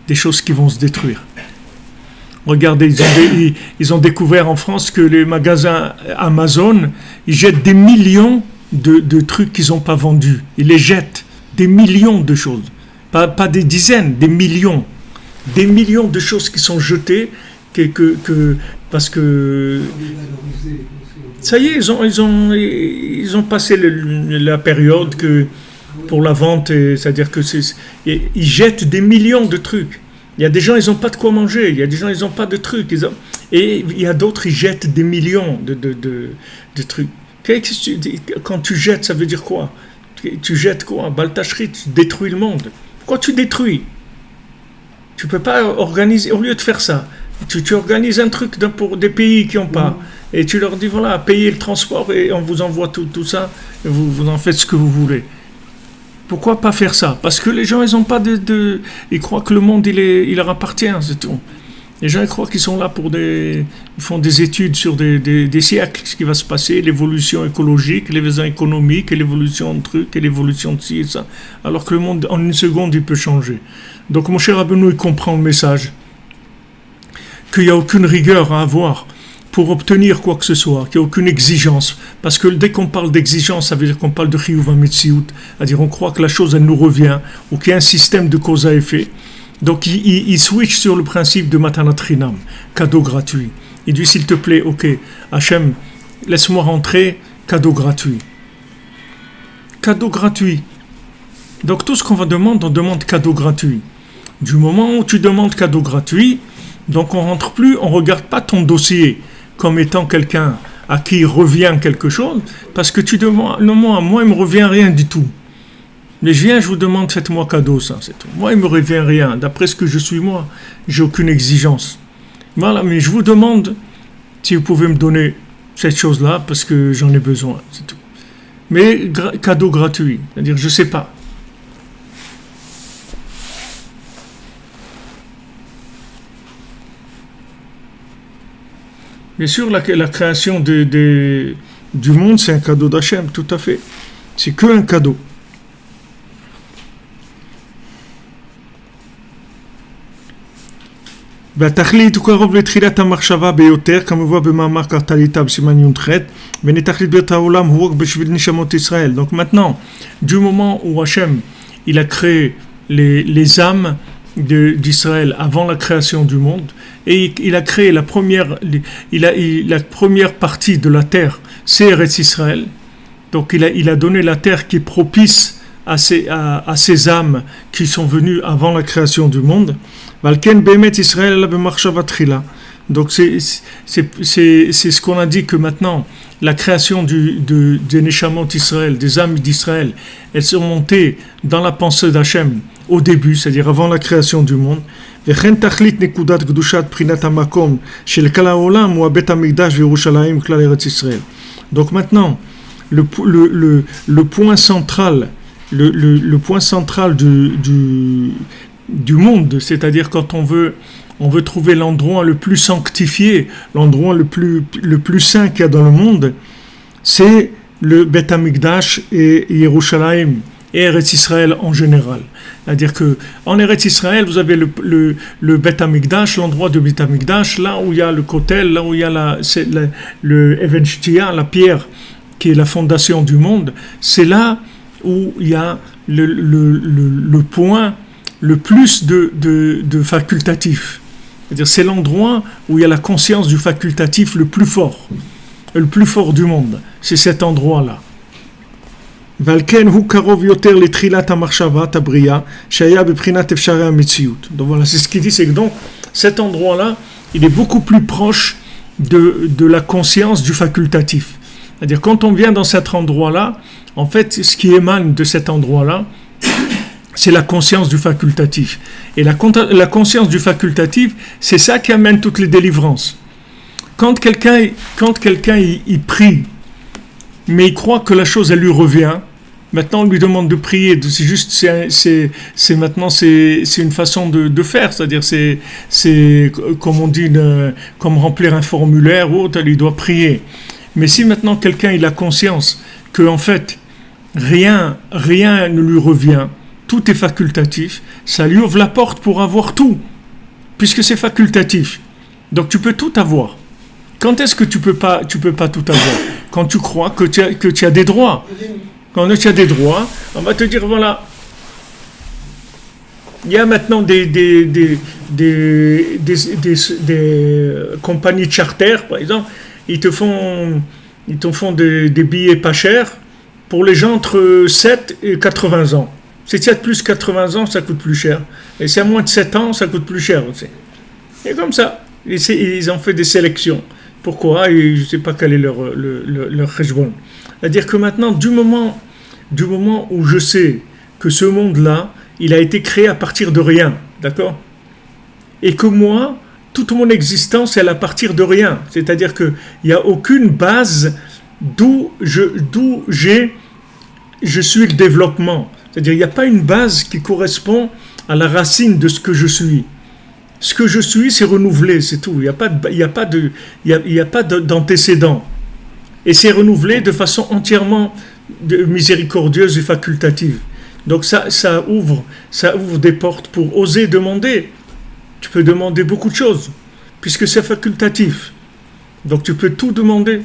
[SPEAKER 2] Des choses qui vont se détruire. Regardez, ils ont découvert en France que les magasins Amazon, ils jettent des millions de trucs qu'ils n'ont pas vendus. Ils les jettent, des millions de choses. Pas des dizaines, des millions. Des millions de choses qui sont jetées parce que ça y est, ils ont passé la période pour la vente, c'est-à-dire que ils jettent des millions de trucs. Il y a des gens, ils n'ont pas de quoi manger. Il y a des gens, ils n'ont pas de trucs. Et il y a d'autres, ils jettent des millions de trucs. Quand tu jettes, ça veut dire quoi? Tu jettes quoi? Baltachrit, tu détruis le monde. Pourquoi tu détruis? Tu ne peux pas organiser, au lieu de faire ça, tu organises un truc pour des pays qui n'ont pas. Et tu leur dis, voilà, payez le transport et on vous envoie tout ça. Et vous en faites ce que vous voulez. Pourquoi pas faire ça? Parce que les gens, ils n'ont pas ils croient que le monde, il leur appartient, c'est tout. Les gens, ils croient qu'ils sont là ils font des études sur des siècles, ce qui va se passer, l'évolution écologique, l'évolution économique, et l'évolution de trucs, et l'évolution de ci et ça. Alors que le monde, en une seconde, il peut changer. Donc, mon cher Rabbeinu, il comprend le message. Qu'il n'y a aucune rigueur à avoir pour obtenir quoi que ce soit, qu'il n'y a aucune exigence. Parce que dès qu'on parle d'exigence, ça veut dire qu'on parle de chiyuv hametziut, c'est-à-dire on croit que la chose, elle nous revient, ou qu'il y a un système de cause à effet. Donc il switch sur le principe de Matanat Rinam, cadeau gratuit. Il dit, s'il te plaît, ok, Hachem, laisse-moi rentrer, cadeau gratuit. Cadeau gratuit. Donc tout ce qu'on va demander, on demande cadeau gratuit. Du moment où tu demandes cadeau gratuit, donc on rentre plus, on regarde pas ton dossier comme étant quelqu'un à qui revient quelque chose, parce que tu demandes, non, moi il me revient rien du tout. Mais je viens, je vous demande, faites-moi cadeau, ça, c'est tout. Moi, il me revient rien. D'après ce que je suis, moi, j'ai aucune exigence. Voilà, mais je vous demande si vous pouvez me donner cette chose-là, parce que j'en ai besoin, c'est tout. Mais cadeau gratuit, c'est-à-dire, je sais pas. Bien sûr, la création du monde, c'est un cadeau d'Hachem, tout à fait. C'est que un cadeau. והתכלית הוא קרוב לתחילת המחשבה ביותר, כמובן במאמר קרטליטה בסימן י"ח, ונתכלית בית העולם הוא רק בשביל נשמות ישראל. Donc maintenant, du moment où Hachem, il a créé les âmes d'Israël avant la création du monde, et il a créé la première partie de la terre, c'est Eretz Israël. Donc il a donné la terre qui est propice à ces âmes qui sont venues avant la création du monde. Donc c'est ce qu'on a dit, que maintenant la création des Neshamot d'Israël, des âmes d'Israël, elles sont montées dans la pensée d'Hachem au début, c'est-à-dire avant la création du monde. Donc maintenant, le point central, le point central du monde, c'est-à-dire quand on veut trouver l'endroit le plus sanctifié, l'endroit le plus saint qu'il y a dans le monde, c'est le Beth Amikdash et Yerushalayim et Eretz Israël en général. C'est-à-dire que en Eretz Israël, vous avez le Beth Amikdash, l'endroit de Beth Amikdash, là où il y a le kotel, là où il y a le Even Shtia, la pierre qui est la fondation du monde. C'est là où il y a le point le plus de facultatif. C'est-à-dire c'est l'endroit où il y a la conscience du facultatif le plus fort du monde. C'est cet endroit-là. Donc voilà, c'est ce qu'il dit, c'est que donc cet endroit-là, il est beaucoup plus proche de la conscience du facultatif. C'est-à-dire quand on vient dans cet endroit-là, en fait, ce qui émane de cet endroit-là, c'est la conscience du facultatif. Et la conscience du facultatif, c'est ça qui amène toutes les délivrances. Quand quelqu'un il prie, mais il croit que la chose elle lui revient, maintenant on lui demande de prier. C'est juste, c'est une façon de faire. C'est-à-dire c'est comme on dit, comme remplir un formulaire ou autre, il doit prier. Mais si maintenant quelqu'un il a conscience que en fait rien ne lui revient, tout est facultatif, ça lui ouvre la porte pour avoir tout, puisque c'est facultatif. Donc tu peux tout avoir. Quand est-ce que tu peux pas tout avoir? Quand tu crois que tu as des droits. Quand tu as des droits, on va te dire voilà. Il y a maintenant des compagnies de charter, par exemple, ils te font des billets pas chers pour les gens entre 7 et 80 ans. Si tu as plus de 80 ans, ça coûte plus cher. Et si à moins de 7 ans, ça coûte plus cher aussi. Et comme ça, ils ont fait des sélections. Pourquoi? Et je ne sais pas quel est leur cheshbon. C'est-à-dire que maintenant, du moment où je sais que ce monde-là, il a été créé à partir de rien, d'accord? Et que moi, toute mon existence, elle est à partir de rien. C'est-à-dire qu'il n'y a aucune base d'où je suis le développement. C'est-à-dire qu'il n'y a pas une base qui correspond à la racine de ce que je suis. Ce que je suis, c'est renouvelé, c'est tout. Il n'y a pas d'antécédent. Et c'est renouvelé de façon entièrement miséricordieuse et facultative. Donc ça ouvre des portes pour oser demander. Tu peux demander beaucoup de choses, puisque c'est facultatif. Donc tu peux tout demander.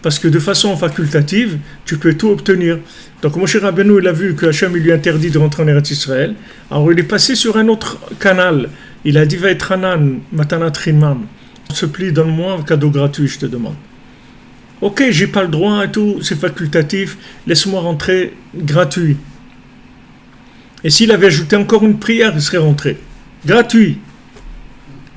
[SPEAKER 2] Parce que de façon facultative, tu peux tout obtenir. Donc Moshe Rabbeinu, il a vu que Hachem lui interdit de rentrer en Eretz Israël. Alors il est passé sur un autre canal. Il a dit va être Hanan, Matanat Rimam. Se plie, donne-moi un cadeau gratuit, je te demande. Ok, j'ai pas le droit et tout, c'est facultatif, laisse-moi rentrer gratuit. Et s'il avait ajouté encore une prière, il serait rentré. Gratuit.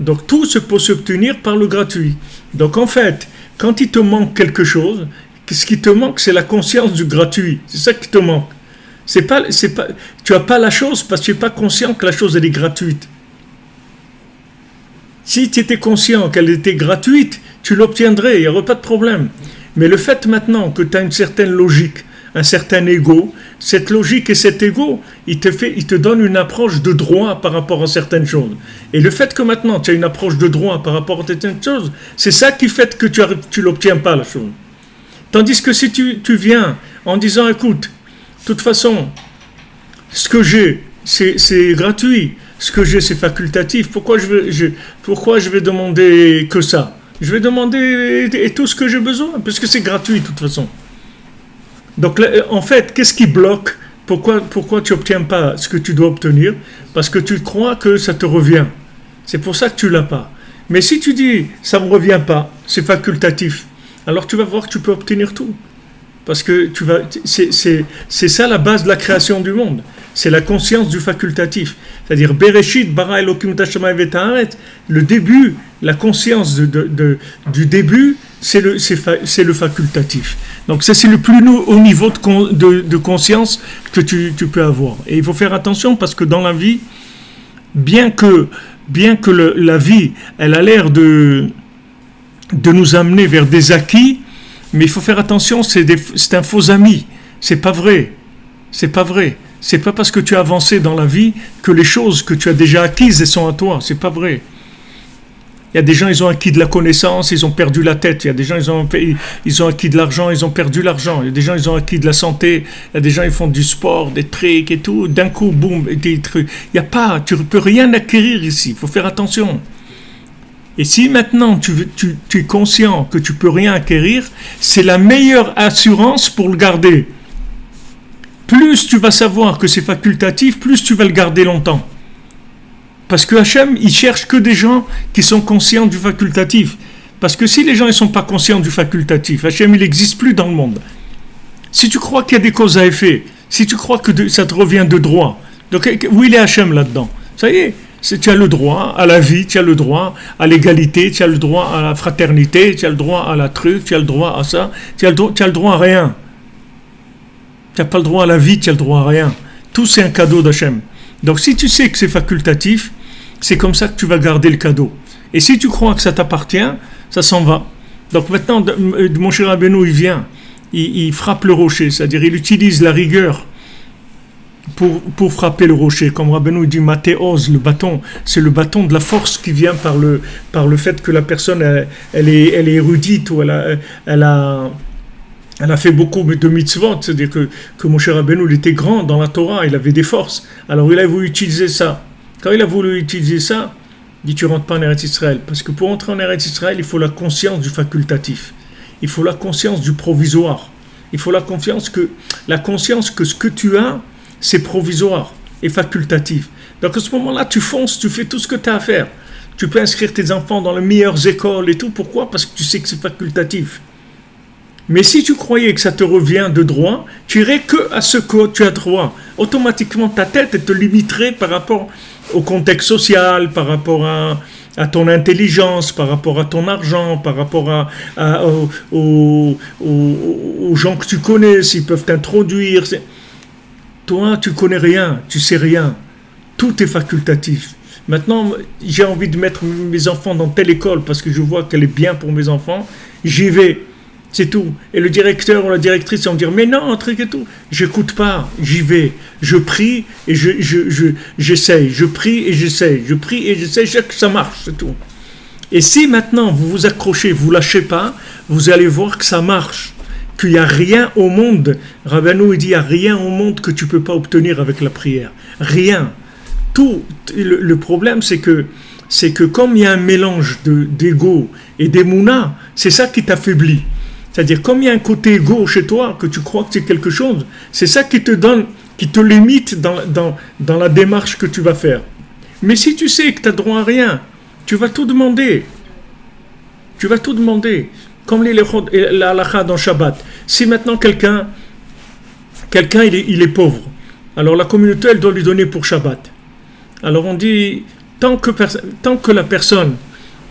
[SPEAKER 2] Donc tout se peut s'obtenir par le gratuit. Donc en fait, quand il te manque quelque chose, ce qui te manque, c'est la conscience du gratuit. C'est ça qui te manque. Tu n'as pas la chose parce que tu n'es pas conscient que la chose elle est gratuite. Si tu étais conscient qu'elle était gratuite, tu l'obtiendrais, il n'y aurait pas de problème. Mais le fait maintenant que tu as une certaine logique un certain ego. Cette logique et cet ego, il te donne une approche de droit par rapport à certaines choses. Et le fait que maintenant tu as une approche de droit par rapport à certaines choses, c'est ça qui fait que tu l'obtiens pas, la chose. Tandis que si tu viens en disant, écoute, de toute façon, ce que j'ai, c'est gratuit. Ce que j'ai, c'est facultatif. Pourquoi je vais demander que ça? Je vais demander tout ce que j'ai besoin, parce que c'est gratuit de toute façon. Donc, en fait, qu'est-ce qui bloque? Pourquoi tu n'obtiens pas ce que tu dois obtenir? Parce que tu crois que ça te revient. C'est pour ça que tu ne l'as pas. Mais si tu dis, ça ne me revient pas, c'est facultatif, alors tu vas voir que tu peux obtenir tout. Parce que c'est ça la base de la création du monde. C'est la conscience du facultatif. C'est-à-dire, Bereshit, bara Elokim et Hashamayim et Haaretz, le début, la conscience du début, c'est le facultatif. Donc ça, c'est le plus haut niveau de conscience que tu peux avoir. Et il faut faire attention parce que dans la vie, bien que la vie, elle a l'air de nous amener vers des acquis, mais il faut faire attention, c'est un faux ami. C'est pas vrai. C'est pas vrai. C'est pas parce que tu as avancé dans la vie que les choses que tu as déjà acquises, elles sont à toi. C'est pas vrai. Il y a des gens, ils ont acquis de la connaissance, ils ont perdu la tête. Il y a des gens, ils ont acquis de l'argent, ils ont perdu l'argent. Il y a des gens, ils ont acquis de la santé. Il y a des gens, ils font du sport, des trucs et tout. D'un coup, boum, des trucs. Il y a pas, tu ne peux rien acquérir ici. Il faut faire attention. Et si maintenant tu es conscient que tu ne peux rien acquérir, c'est la meilleure assurance pour le garder. Plus tu vas savoir que c'est facultatif, plus tu vas le garder longtemps. Parce que Hachem, il cherche que des gens qui sont conscients du facultatif. Parce que si les gens ne sont pas conscients du facultatif, Hachem, il n'existe plus dans le monde. Si tu crois qu'il y a des causes à effet, si tu crois que ça te revient de droit, donc où il est Hachem là-dedans? Ça y est, tu as le droit à la vie, tu as le droit à l'égalité, tu as le droit à la fraternité, tu as le droit à la truc, tu as le droit à ça, tu as le droit à rien. Tu n'as pas le droit à la vie, tu as le droit à rien. Tout c'est un cadeau d'Hachem. Donc si tu sais que c'est facultatif, c'est comme ça que tu vas garder le cadeau. Et si tu crois que ça t'appartient, ça s'en va. Donc maintenant, mon cher Rabbeinu, il vient, il frappe le rocher, c'est-à-dire il utilise la rigueur pour frapper le rocher. Comme Rabbeinu dit, Mathéos, le bâton, c'est le bâton de la force qui vient par le fait que la personne, elle est érudite ou elle a fait beaucoup de mitzvot, c'est-à-dire que mon cher Rabbeinu, il était grand dans la Torah, il avait des forces. Alors il a voulu utiliser ça. Quand il a voulu utiliser ça, il dit tu rentres pas en Eretz Israël. Parce que pour entrer en Eretz Israël, il faut la conscience du facultatif. Il faut la conscience du provisoire. Il faut la conscience que ce que tu as, c'est provisoire et facultatif. Donc à ce moment-là, tu fonces, tu fais tout ce que tu as à faire. Tu peux inscrire tes enfants dans les meilleures écoles et tout. Pourquoi? Parce que tu sais que c'est facultatif. Mais si tu croyais que ça te revient de droit, tu irais que à ce que tu as droit. Automatiquement, ta tête elle te limiterait par rapport au contexte social, par rapport à ton intelligence, par rapport à ton argent, par rapport aux gens que tu connais, s'ils peuvent t'introduire. Toi, tu connais rien, tu sais rien. Tout est facultatif. Maintenant, j'ai envie de mettre mes enfants dans telle école parce que je vois qu'elle est bien pour mes enfants. J'y vais. C'est tout. Et le directeur ou la directrice vont me dire mais non, un truc et tout. J'écoute pas, j'y vais. Je prie et j'essaye. Je prie et j'essaye. Je prie et j'essaye. Que ça marche, c'est tout. Et si maintenant vous vous accrochez, vous lâchez pas, vous allez voir que ça marche. Qu'il n'y a rien au monde. Rabbeinu dit il n'y a rien au monde que tu peux pas obtenir avec la prière. Rien. Tout. Le problème c'est que comme il y a un mélange d'ego et d'émouna, c'est ça qui t'affaiblit. C'est-à-dire, comme il y a un côté égo chez toi, que tu crois que c'est quelque chose, c'est ça qui te donne, qui te limite dans la démarche que tu vas faire. Mais si tu sais que tu n'as droit à rien, tu vas tout demander. Tu vas tout demander. Comme la halakha dans Shabbat. Si maintenant quelqu'un il est pauvre, alors la communauté, elle doit lui donner pour Shabbat. Alors on dit, tant que la personne,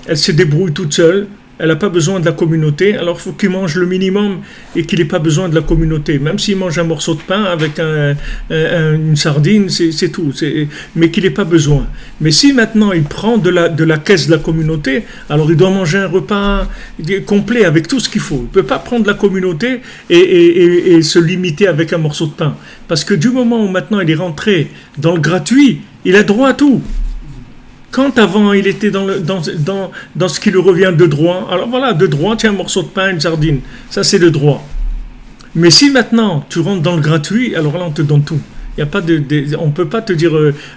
[SPEAKER 2] elle se débrouille toute seule, elle n'a pas besoin de la communauté, alors il faut qu'il mange le minimum et qu'il n'ait pas besoin de la communauté. Même s'il mange un morceau de pain avec une sardine, c'est tout, mais qu'il n'ait pas besoin. Mais si maintenant il prend de la caisse de la communauté, alors il doit manger un repas complet avec tout ce qu'il faut. Il ne peut pas prendre la communauté et se limiter avec un morceau de pain. Parce que du moment où maintenant il est rentré dans le gratuit, il a droit à tout. Quand avant il était dans ce qui lui revient de droit, alors voilà, de droit, tiens, un morceau de pain, une sardine, ça c'est le droit. Mais si maintenant tu rentres dans le gratuit, alors là on te donne tout. Il y a pas on ne peut pas te dire,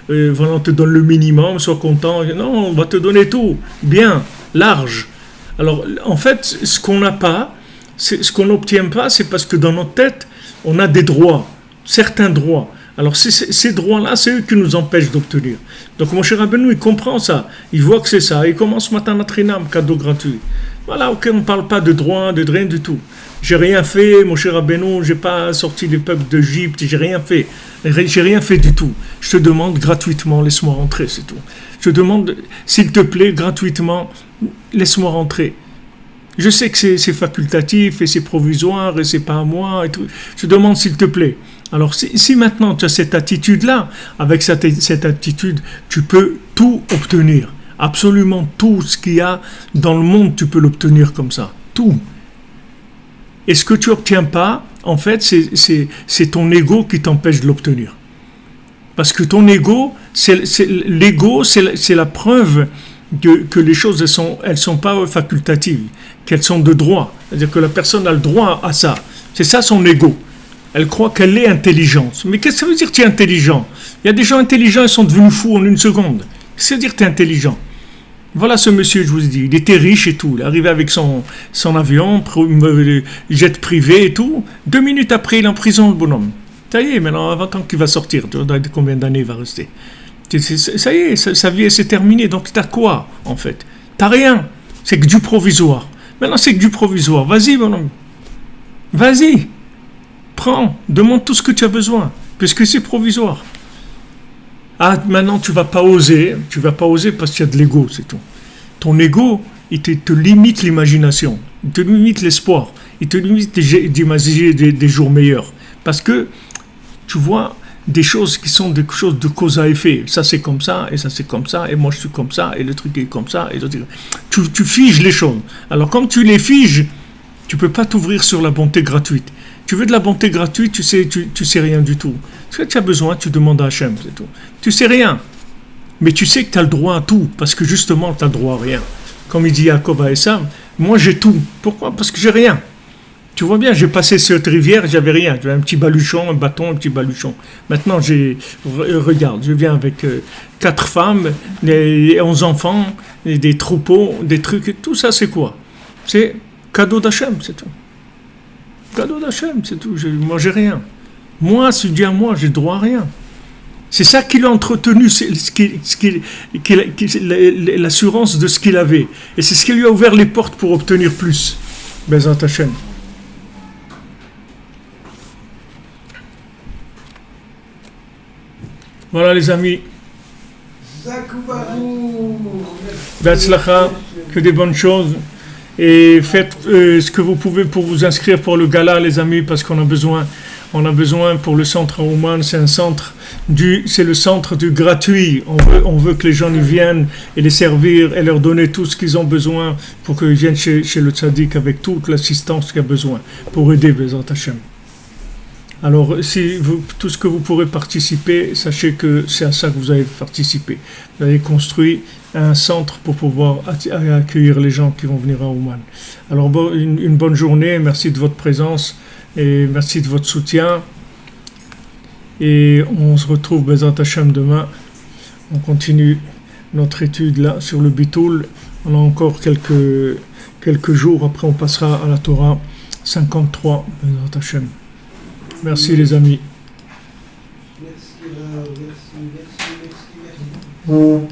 [SPEAKER 2] voilà, on te donne le minimum, sois content. Non, on va te donner tout, bien, large. Alors en fait, ce qu'on n'a pas, ce qu'on n'obtient pas, c'est parce que dans notre tête, on a des droits, certains droits. Alors ces droits-là, c'est eux qui nous empêchent d'obtenir. Donc mon cher Rabbeinu, il comprend ça. Il voit que c'est ça. Il commence Matanat Chinam, cadeau gratuit. Voilà, ok, on ne parle pas de droit, de rien du tout. J'ai rien fait, mon cher Rabbeinu, j'ai pas sorti les peuples d'Égypte, j'ai rien fait. J'ai rien fait du tout. Je te demande gratuitement, laisse-moi rentrer, c'est tout. Je te demande, s'il te plaît, gratuitement, laisse-moi rentrer. Je sais que c'est facultatif et c'est provisoire et c'est pas à moi et tout. Je demande s'il te plaît. Alors si maintenant tu as cette attitude-là, avec cette attitude, tu peux tout obtenir. Absolument tout ce qu'il y a dans le monde, tu peux l'obtenir comme ça. Tout. Et ce que tu n'obtiens pas, en fait, c'est ton ego qui t'empêche de l'obtenir. Parce que ton ego, l'ego, c'est la preuve que les choses, elles sont pas facultatives, qu'elles sont de droit. C'est-à-dire que la personne a le droit à ça. C'est ça son ego. Elle croit qu'elle est intelligente. Mais qu'est-ce que ça veut dire que tu es intelligent? Il y a des gens intelligents, ils sont devenus fous en une seconde. Qu'est-ce que ça veut dire que tu es intelligent? Voilà ce monsieur, je vous ai dit, il était riche et tout. Il est arrivé avec son avion, jet privé et tout. 2 minutes après, il est en prison, le bonhomme. Ça y est, maintenant, avant qu'il va sortir, combien d'années il va rester? Ça y est, sa vie s'est terminée. Donc, t'as quoi, en fait? T'as rien. C'est que du provisoire. Maintenant, c'est que du provisoire. Vas-y, mon homme. Vas-y. Prends. Demande tout ce que tu as besoin. Puisque c'est provisoire. Ah, maintenant, tu vas pas oser. Tu vas pas oser parce qu'il y a de l'ego, c'est tout. Ton ego, il te limite l'imagination. Il te limite l'espoir. Il te limite d'imaginer des jours meilleurs. Parce que, tu vois, des choses qui sont des choses de cause à effet. Ça c'est comme ça, et ça c'est comme ça, et moi je suis comme ça, et le truc est comme ça. Et tu figes les choses. Alors comme tu les figes, tu peux pas t'ouvrir sur la bonté gratuite. Tu veux de la bonté gratuite, tu sais rien du tout. Ce que tu as besoin, tu demandes à Hachem, c'est tout. Tu sais rien. Mais tu sais que tu as le droit à tout, parce que justement tu as le droit à rien. Comme il dit Yaakov à Esav, moi j'ai tout. Pourquoi? Parce que j'ai rien. Tu vois bien, j'ai passé cette rivière, j'avais rien. J'avais un petit baluchon, un bâton, un petit baluchon. Maintenant, regarde, je viens avec 4 femmes, 11 enfants, des troupeaux, des trucs. Tout ça, c'est quoi? C'est cadeau d'Hachem, c'est tout. Cadeau d'Hachem, c'est tout. Moi, j'ai rien. Moi, si tu dis à moi, j'ai droit à rien. C'est ça qui l'a entretenu, l'assurance de ce qu'il avait. Et c'est ce qui lui a ouvert les portes pour obtenir plus. Bezat Hachem. Voilà les amis. Be'atzlacha, que des bonnes choses. Et faites ce que vous pouvez pour vous inscrire pour le gala, les amis, parce qu'on a besoin. On a besoin pour le centre à Ouman, c'est le centre du gratuit. On veut que les gens y viennent et les servir et leur donner tout ce qu'ils ont besoin pour qu'ils viennent chez le tzaddik avec toute l'assistance qu'il a besoin pour aider Bezat Hachem. Alors, tout ce que vous pourrez participer, sachez que c'est à ça que vous avez participé. Vous avez construit un centre pour pouvoir accueillir les gens qui vont venir à Ouman. Alors, une bonne journée, merci de votre présence et merci de votre soutien. Et on se retrouve Bezat Hachem demain. On continue notre étude là sur le Bitoul. On a encore quelques jours, après on passera à la Torah 53 Bezat Hachem. Merci les amis.
[SPEAKER 3] Merci.